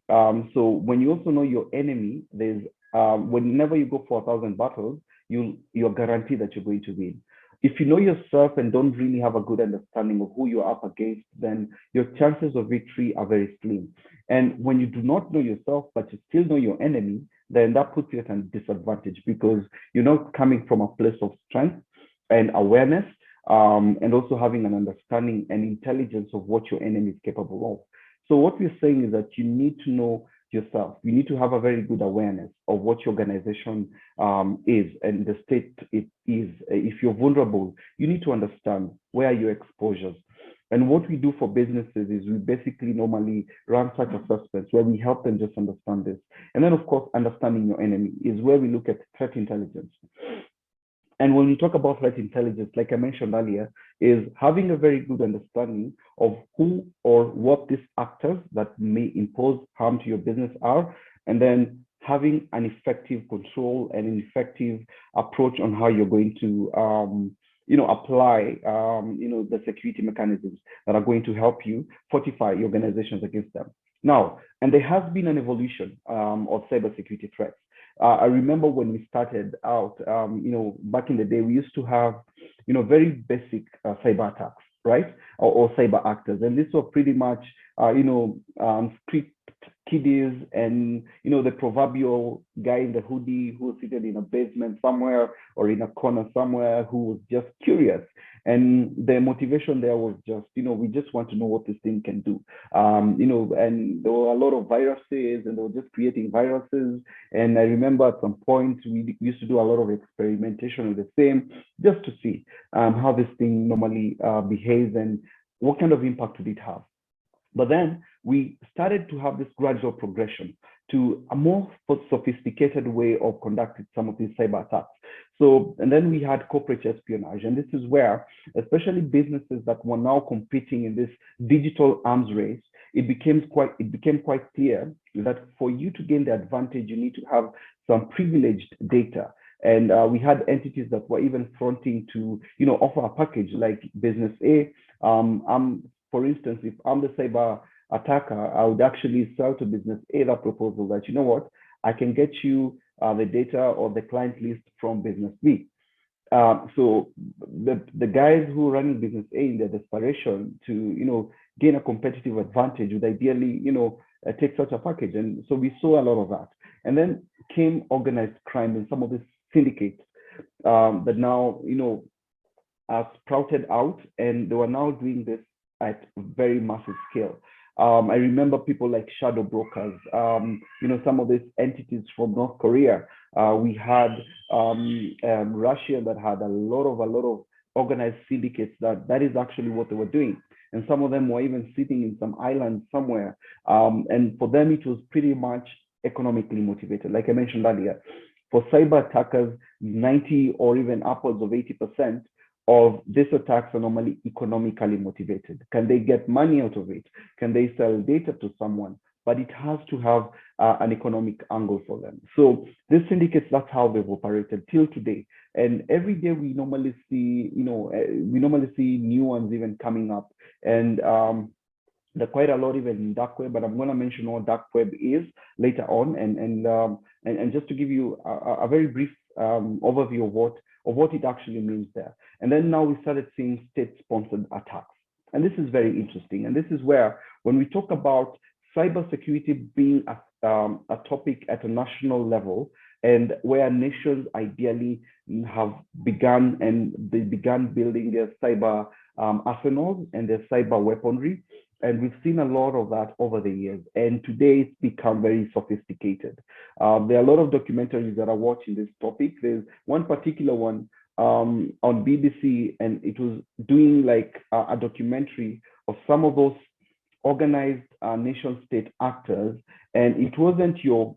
S4: So when you also know your enemy, there's whenever you go for 1,000 battles, you're guaranteed that you're going to win. If you know yourself and don't really have a good understanding of who you're up against, then your chances of victory are very slim. And when you do not know yourself, but you still know your enemy, then that puts you at a disadvantage, because you're not coming from a place of strength and awareness, and also having an understanding and intelligence of what your enemy is capable of. So what we're saying is that you need to know yourself. You need to have a very good awareness of what your organization is and the state it is. If you're vulnerable, you need to understand where are your exposures. And what we do for businesses is we basically normally run such assessments where we help them just understand this. And then, of course, understanding your enemy is where we look at threat intelligence. And when we talk about threat intelligence, like I mentioned earlier, is having a very good understanding of who or what these actors that may impose harm to your business are, and then having an effective control and an effective approach on how you're going to apply the security mechanisms that are going to help you fortify your organizations against them. Now, and there has been an evolution of cybersecurity threats. I remember when we started out, back in the day, we used to have, very basic cyber attacks, right? Or cyber actors. And this was pretty much, script kiddies and, the proverbial guy in the hoodie who was seated in a basement somewhere or in a corner somewhere who was just curious. And the motivation there was just, we just want to know what this thing can do. And there were a lot of viruses and they were just creating viruses. And I remember at some point, we used to do a lot of experimentation with the same just to see how this thing normally behaves and what kind of impact would it have. But then we started to have this gradual progression to a more sophisticated way of conducting some of these cyber attacks. So, and then we had corporate espionage. And this is where, especially businesses that were now competing in this digital arms race, it became quite clear that for you to gain the advantage, you need to have some privileged data. And we had entities that were even fronting to, offer a package like business A. For instance, if I'm the cyber attacker, I would actually sell to business A that proposal that, you know what, I can get you the data or the client list from business B. So the guys who are running business A in their desperation to, gain a competitive advantage would ideally, take such a package. And so we saw a lot of that. And then came organized crime and some of these syndicates that now, are sprouted out, and they were now doing this at very massive scale. I remember people like shadow brokers, some of these entities from North Korea. We had Russia that had a lot of organized syndicates that is actually what they were doing. And some of them were even sitting in some island somewhere. And for them, it was pretty much economically motivated. Like I mentioned earlier, for cyber attackers, 90 or even upwards of 80% of these attacks are normally economically motivated. Can they get money out of it? Can they sell data to someone? But it has to have an economic angle for them. So these syndicates, that's how they've operated till today. And every day we normally see, we normally see new ones even coming up. And there are quite a lot even in dark web, but I'm going to mention what dark web is later on, and just to give you a very brief overview of what it actually means there. And then now we started seeing state-sponsored attacks, and this is very interesting. And this is where, when we talk about cybersecurity being a topic at a national level, and where nations ideally have begun, and they began building their cyber arsenals and their cyber weaponry. And we've seen a lot of that over the years. And today it's become very sophisticated. There are a lot of documentaries that are watching this topic. There's one particular one on BBC, and it was doing like a documentary of some of those organized nation state actors. And it wasn't your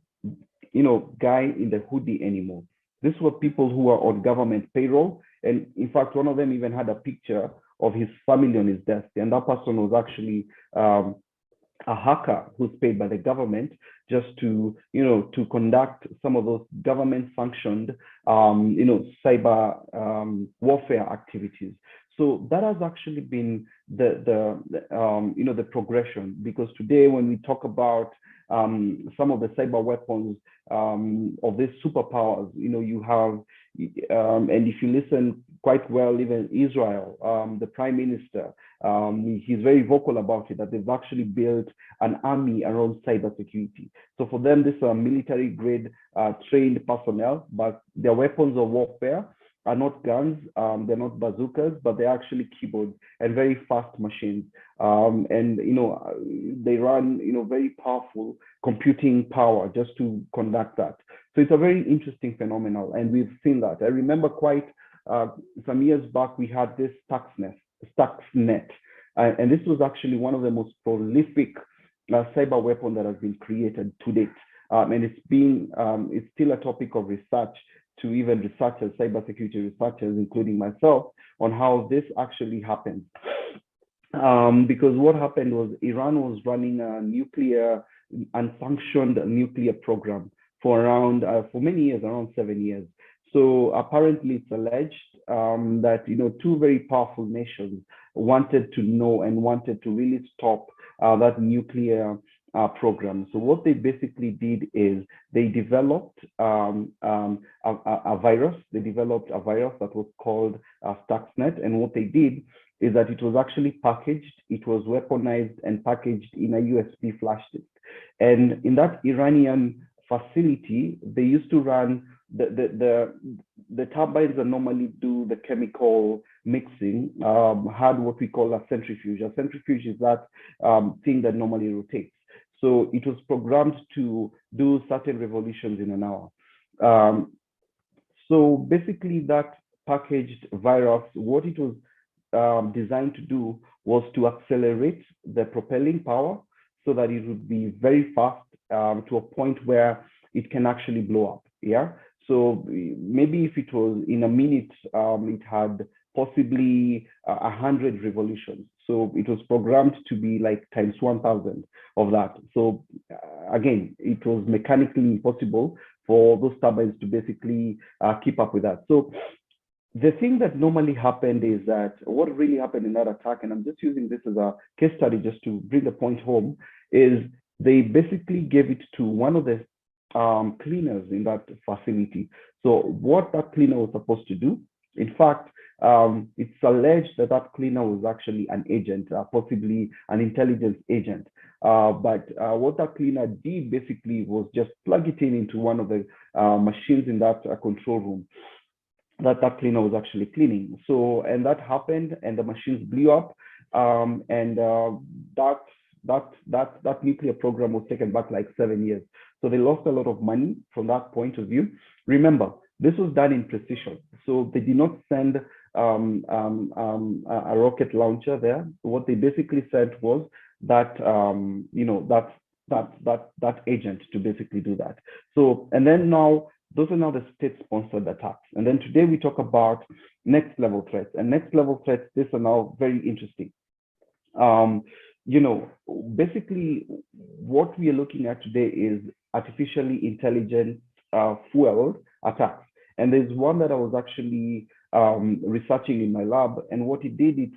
S4: guy in the hoodie anymore. These were people who were on government payroll. And in fact, one of them even had a picture of his family on his desk. And that person was actually a hacker who's paid by the government just to, to conduct some of those government sanctioned, cyber warfare activities. So that has actually been the progression, because today when we talk about some of the cyber weapons of these superpowers, you have, and if you listen quite well, even Israel, the prime minister, he's very vocal about it, that they've actually built an army around cybersecurity. So for them, these are military grade trained personnel, but their weapons of warfare are not guns, they're not bazookas, but they're actually keyboards and very fast machines. And they run very powerful computing power just to conduct that. So it's a very interesting phenomenon, and we've seen that. I remember quite some years back, we had this Stuxnet, and this was actually one of the most prolific cyber weapon that has been created to date. And it's still a topic of research to even researchers, cybersecurity researchers, including myself, on how this actually happened. Because what happened was Iran was running a unsanctioned nuclear program for many years, around 7 years. So apparently it's alleged that two very powerful nations wanted to know and wanted to really stop that nuclear program. So what they basically did is they developed a virus. They developed a virus that was called Stuxnet. And what they did is that it was actually packaged, it was weaponized and packaged in a USB flash disk. And in that Iranian facility, they used to run the turbines that normally do the chemical mixing, had what we call a centrifuge. A centrifuge is that thing that normally rotates. So it was programmed to do certain revolutions in an hour. So basically that packaged virus, what it was designed to do was to accelerate the propelling power so that it would be very fast to a point where it can actually blow up. Yeah. So maybe if it was in a minute, it had possibly 100 revolutions. So it was programmed to be like times 1,000 of that. So again, it was mechanically impossible for those turbines to basically keep up with that. So the thing that normally happened is that what really happened in that attack, and I'm just using this as a case study just to bring the point home, is they basically gave it to one of the cleaners in that facility. So what that cleaner was supposed to do, in fact, it's alleged that that cleaner was actually an agent, possibly an intelligence agent. But what that cleaner did basically was just plug it into one of the machines in that control room that cleaner was actually cleaning. So, and that happened, and the machines blew up, and that nuclear program was taken back like 7 years. So they lost a lot of money from that point of view. Remember, this was done in precision. So they did not send a rocket launcher there. What they basically said was that that agent to basically do that. So, and then now those are now the state-sponsored attacks. And then today we talk about next level threats. And next level threats, these are now very interesting. Basically what we are looking at today is artificially intelligent fueled attacks. And there's one that I was actually researching in my lab. And what it did,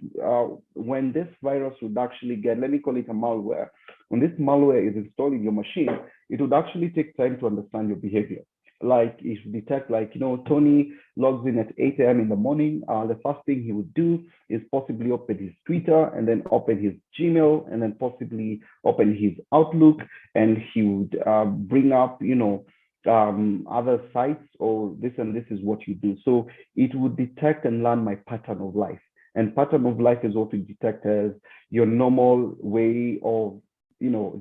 S4: when this virus would actually get, let me call it a malware, when this malware is installed in your machine, it would actually take time to understand your behavior. Like it should detect, like, Tony logs in at 8 a.m. in the morning. The first thing he would do is possibly open his Twitter and then open his Gmail and then possibly open his Outlook, and he would bring up, other sites, or this and this is what you do. So it would detect and learn my pattern of life. And pattern of life is what we detect as your normal way of,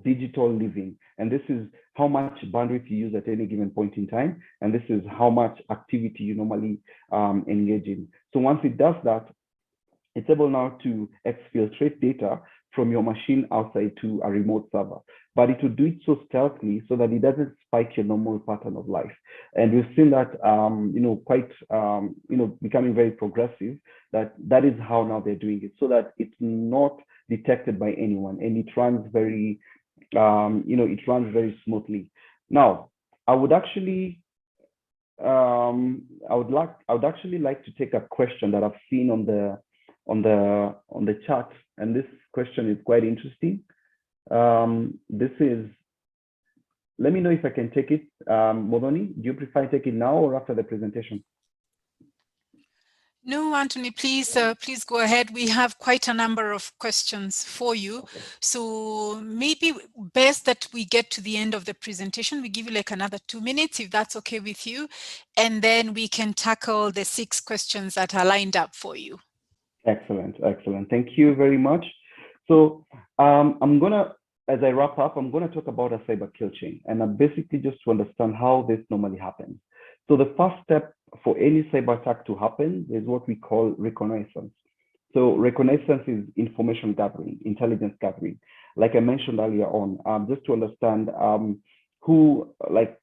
S4: digital living. And this is how much bandwidth you use at any given point in time. And this is how much activity you normally engage in. So once it does that, it's able now to exfiltrate data from your machine outside to a remote server. But it will do it so stealthily so that it doesn't spike your normal pattern of life. And we've seen that, quite, becoming very progressive, that is how now they're doing it, so that it's not detected by anyone, and it runs very, it runs very smoothly. Now, I would actually like to take a question that I've seen on the chat, and this question is quite interesting. This is, let me know if I can take it. Modoni, do you prefer I take it now or after the presentation?
S1: No, Anthony, please go ahead. We have quite a number of questions for you.
S4: Okay.
S1: So maybe best that we get to the end of the presentation. We give you like another 2 minutes, if that's okay with you. And then we can tackle the 6 questions that are lined up for you.
S4: Excellent, excellent. Thank you very much. So I'm gonna, as I wrap up, I'm gonna talk about a cyber kill chain, and basically just to understand how this normally happens. So the first step for any cyber attack to happen is what we call reconnaissance. So reconnaissance is information gathering, intelligence gathering. Like I mentioned earlier on, just to understand who, like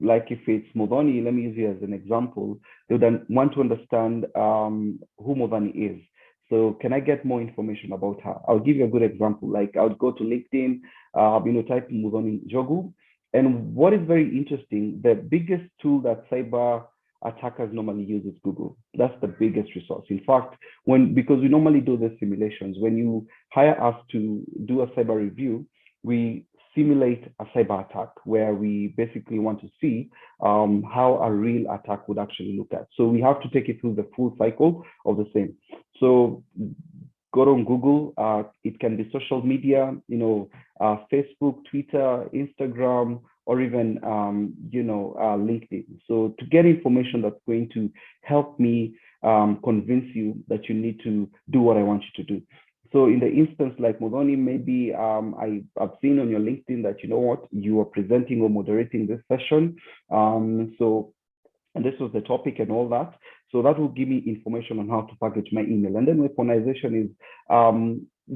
S4: if it's Modoni, let me use you as an example, they would then want to understand who Modoni is. So can I get more information about her? I'll give you a good example. Like I would go to LinkedIn, type Modoni Jogu. And what is very interesting, the biggest tool that cyber attackers normally use is Google. That's the biggest resource. In fact, because we normally do the simulations, when you hire us to do a cyber review, we simulate a cyber attack where we basically want to see how a real attack would actually look at. So we have to take it through the full cycle of the same. So go on Google. It can be social media, Facebook, Twitter, Instagram, or even LinkedIn. So to get information that's going to help me convince you that you need to do what I want you to do. So in the instance like Modoni, maybe I've seen on your LinkedIn that, you are presenting or moderating this session. And this was the topic and all that. So that will give me information on how to package my email. And then weaponization is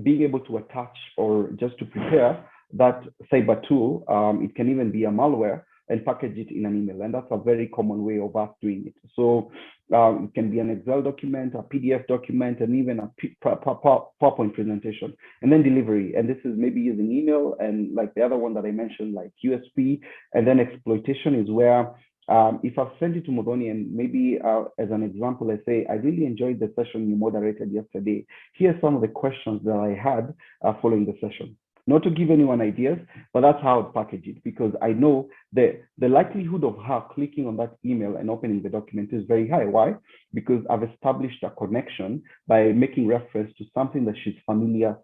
S4: being able to attach or just to prepare that cyber tool. It can even be a malware and package it in an email. And that's a very common way of us doing it. So it can be an Excel document, a PDF document, and even a PowerPoint presentation, and then delivery. And this is maybe using email, and like the other one that I mentioned, like USP. And then exploitation is where if I've sent it to Modoni, and maybe as an example, I say, I really enjoyed the session you moderated yesterday. Here are some of the questions that I had following the session. Not to give anyone ideas, but that's how I package it, because I know that the likelihood of her clicking on that email and opening the document is very high. Why? Because I've established a connection by making reference to something that she's familiar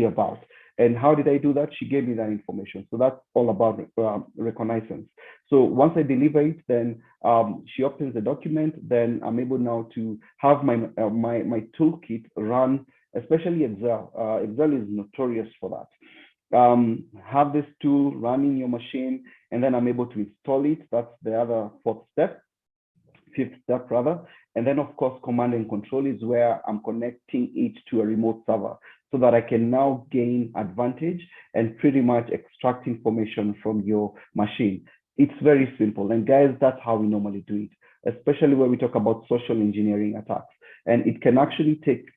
S4: about. And how did I do that? She gave me that information. So that's all about reconnaissance. So once I deliver it, then she opens the document. Then I'm able now to have my toolkit run, especially Excel. Excel is notorious for that. Have this tool run in your machine, and then I'm able to install it. That's the other fifth step rather. And then, of course, command and control is where I'm connecting it to a remote server so that I can now gain advantage and pretty much extract information from your machine. It's very simple. And guys, that's how we normally do it, especially when we talk about social engineering attacks. And it can actually take,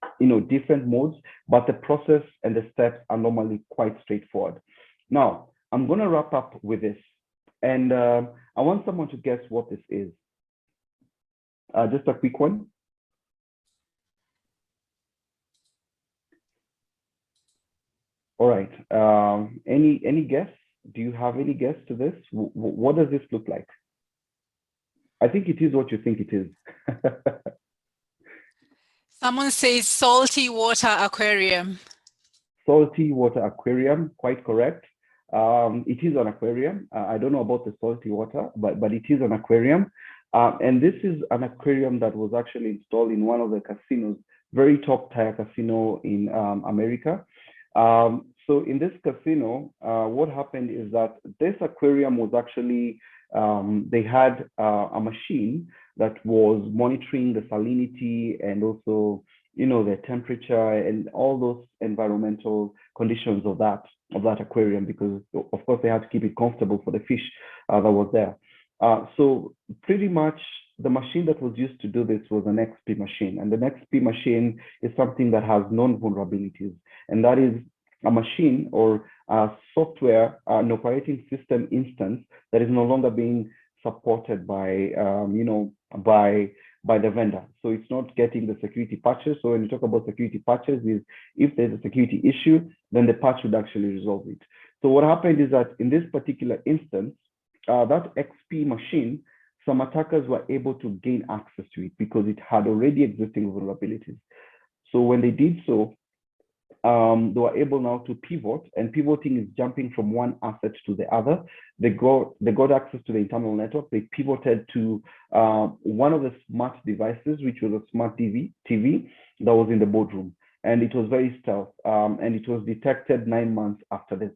S4: different modes, but the process and the steps are normally quite straightforward. Now, I'm going to wrap up with this. And I want someone to guess what this is. Just a quick one. All right. Any guess? Do you have any guess to this? What does this look like? I think it is what you think it is.
S1: Someone says salty water aquarium.
S4: Salty water aquarium, quite correct. It is an aquarium. I don't know about the salty water, but it is an aquarium. And this is an aquarium that was actually installed in one of the casinos, very top tier casino in America. So in this casino, what happened is that this aquarium was actually, they had a machine that was monitoring the salinity and also, the temperature and all those environmental conditions of that aquarium, because of course they had to keep it comfortable for the fish that was there. So pretty much the machine that was used to do this was an XP machine, and the XP machine is something that has known vulnerabilities, and that is a machine or a software, an operating system instance that is no longer being supported by, by the vendor. So it's not getting the security patches. So when you talk about security patches, is if there's a security issue, then the patch would actually resolve it. So what happened is that in this particular instance, that XP machine, some attackers were able to gain access to it because it had already existing vulnerabilities. So when they did so, they were able now to pivot, and pivoting is jumping from one asset to the other. They got access to the internal network. They pivoted to one of the smart devices, which was a smart TV that was in the boardroom, and it was very stealth, and it was detected 9 months after the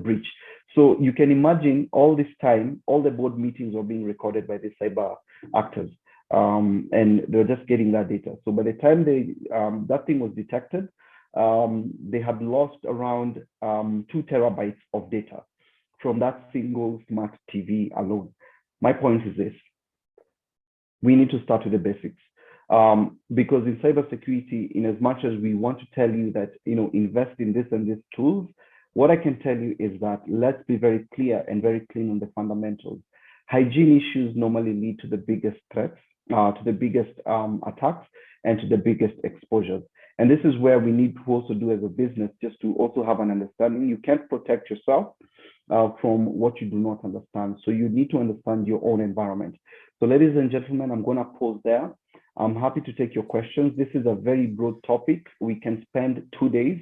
S4: breach. So you can imagine all this time, all the board meetings were being recorded by the cyber actors, and they were just getting that data. So by the time that thing was detected, they had lost around 2 terabytes of data from that single smart TV alone. My point is this: we need to start with the basics, because in cybersecurity, in as much as we want to tell you that invest in this and this tools, what I can tell you is that let's be very clear and very clean on the fundamentals. Hygiene issues normally lead to the biggest threats, to the biggest attacks, and to the biggest exposures. And this is where we need to also do as a business, just to also have an understanding. You can't protect yourself from what you do not understand. So you need to understand your own environment. So ladies and gentlemen, I'm going to pause there. I'm happy to take your questions. This is a very broad topic. We can spend 2 days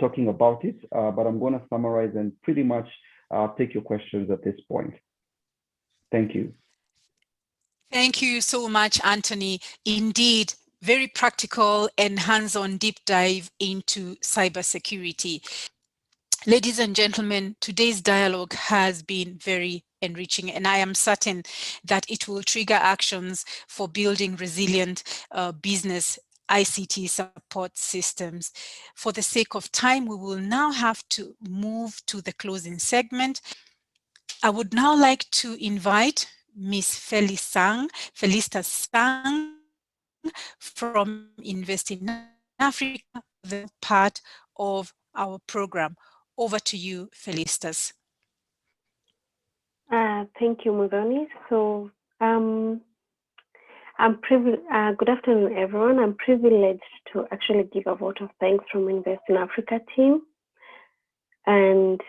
S4: talking about it, but I'm going to summarize and pretty much take your questions at this point. Thank you.
S1: Thank you so much, Anthony. Indeed, very practical and hands-on deep dive into cybersecurity. Ladies and gentlemen, today's dialogue has been very enriching, and I am certain that it will trigger actions for building resilient business ICT support systems. For the sake of time, we will now have to move to the closing segment. I would now like to invite Ms. Felista Sang from Invest in Africa, the part of our program. Over to you, Felistas.
S5: Thank you, Mudoni. So good afternoon, everyone. I'm privileged to actually give a vote of thanks from Invest in Africa team, and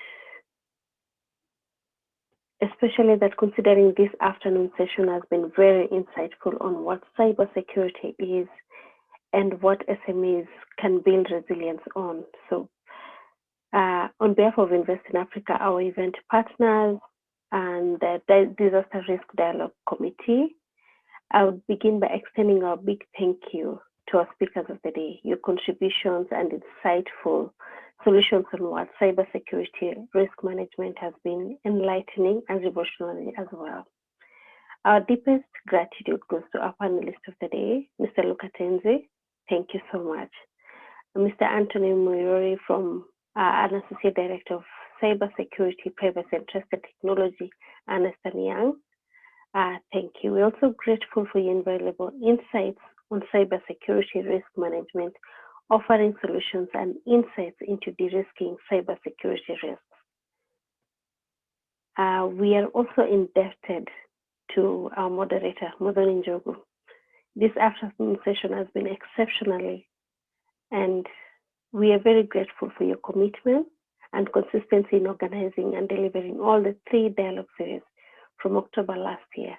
S5: especially that considering this afternoon session has been very insightful on what cybersecurity is and what SMEs can build resilience on. So on behalf of Invest in Africa, our event partners, and the Disaster Risk Dialogue Committee, I would begin by extending our big thank you to our speakers of the day. Your contributions and insightful solutions on what cybersecurity risk management has been enlightening and revolutionary as well. Our deepest gratitude goes to our panelist of the day, Mr. Luca Tenzi. Thank you so much. Mr. Anthony Muyori, from an Associate Director of Cybersecurity, Privacy and Trusted Technology, Ernst & Young. Thank you. We're also grateful for your invaluable insights on cybersecurity risk management, offering solutions and insights into de-risking cybersecurity risks. We are also indebted to our moderator, Modoni Njogu. This afternoon session has been exceptionally, and we are very grateful for your commitment and consistency in organizing and delivering all the 3 dialogue series from October last year.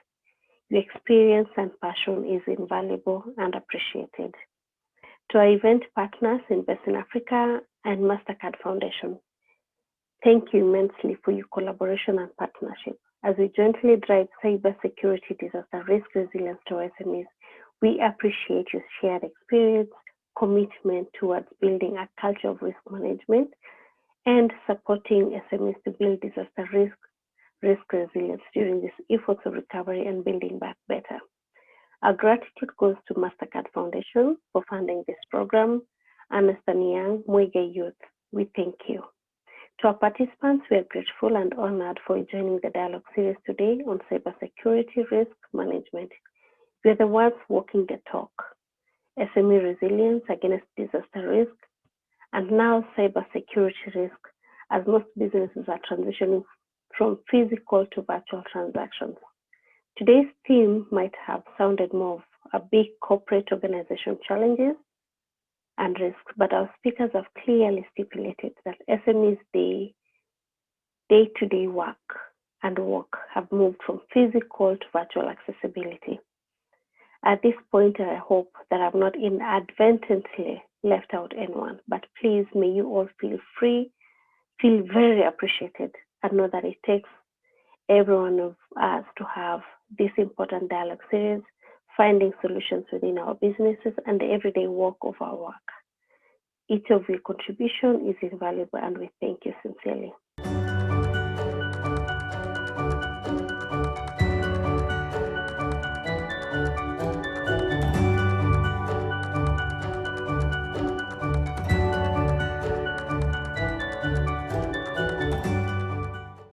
S5: Your experience and passion is invaluable and appreciated. To our event partners, Invest in Africa and MasterCard Foundation, thank you immensely for your collaboration and partnership. As we jointly drive cybersecurity disaster risk resilience to SMEs, we appreciate your shared experience, commitment towards building a culture of risk management, and supporting SMEs to build disaster risk resilience during this efforts of recovery and building back better. Our gratitude goes to MasterCard Foundation for funding this program, and Ernst & Young, Muige Youth. We thank you. To our participants, we are grateful and honored for joining the dialogue series today on cybersecurity risk management. We are the ones walking the talk. SME resilience against disaster risk, and now cybersecurity risk, as most businesses are transitioning from physical to virtual transactions. Today's theme might have sounded more of a big corporate organization challenges and risks, but our speakers have clearly stipulated that SMEs' day-to-day work have moved from physical to virtual accessibility. At this point, I hope that I've not inadvertently left out anyone, but please, may you all feel very appreciated, and know that it takes every one of us to have this important dialogue series, finding solutions within our businesses and the everyday work of our work. Each of your contribution is invaluable, and we thank you sincerely.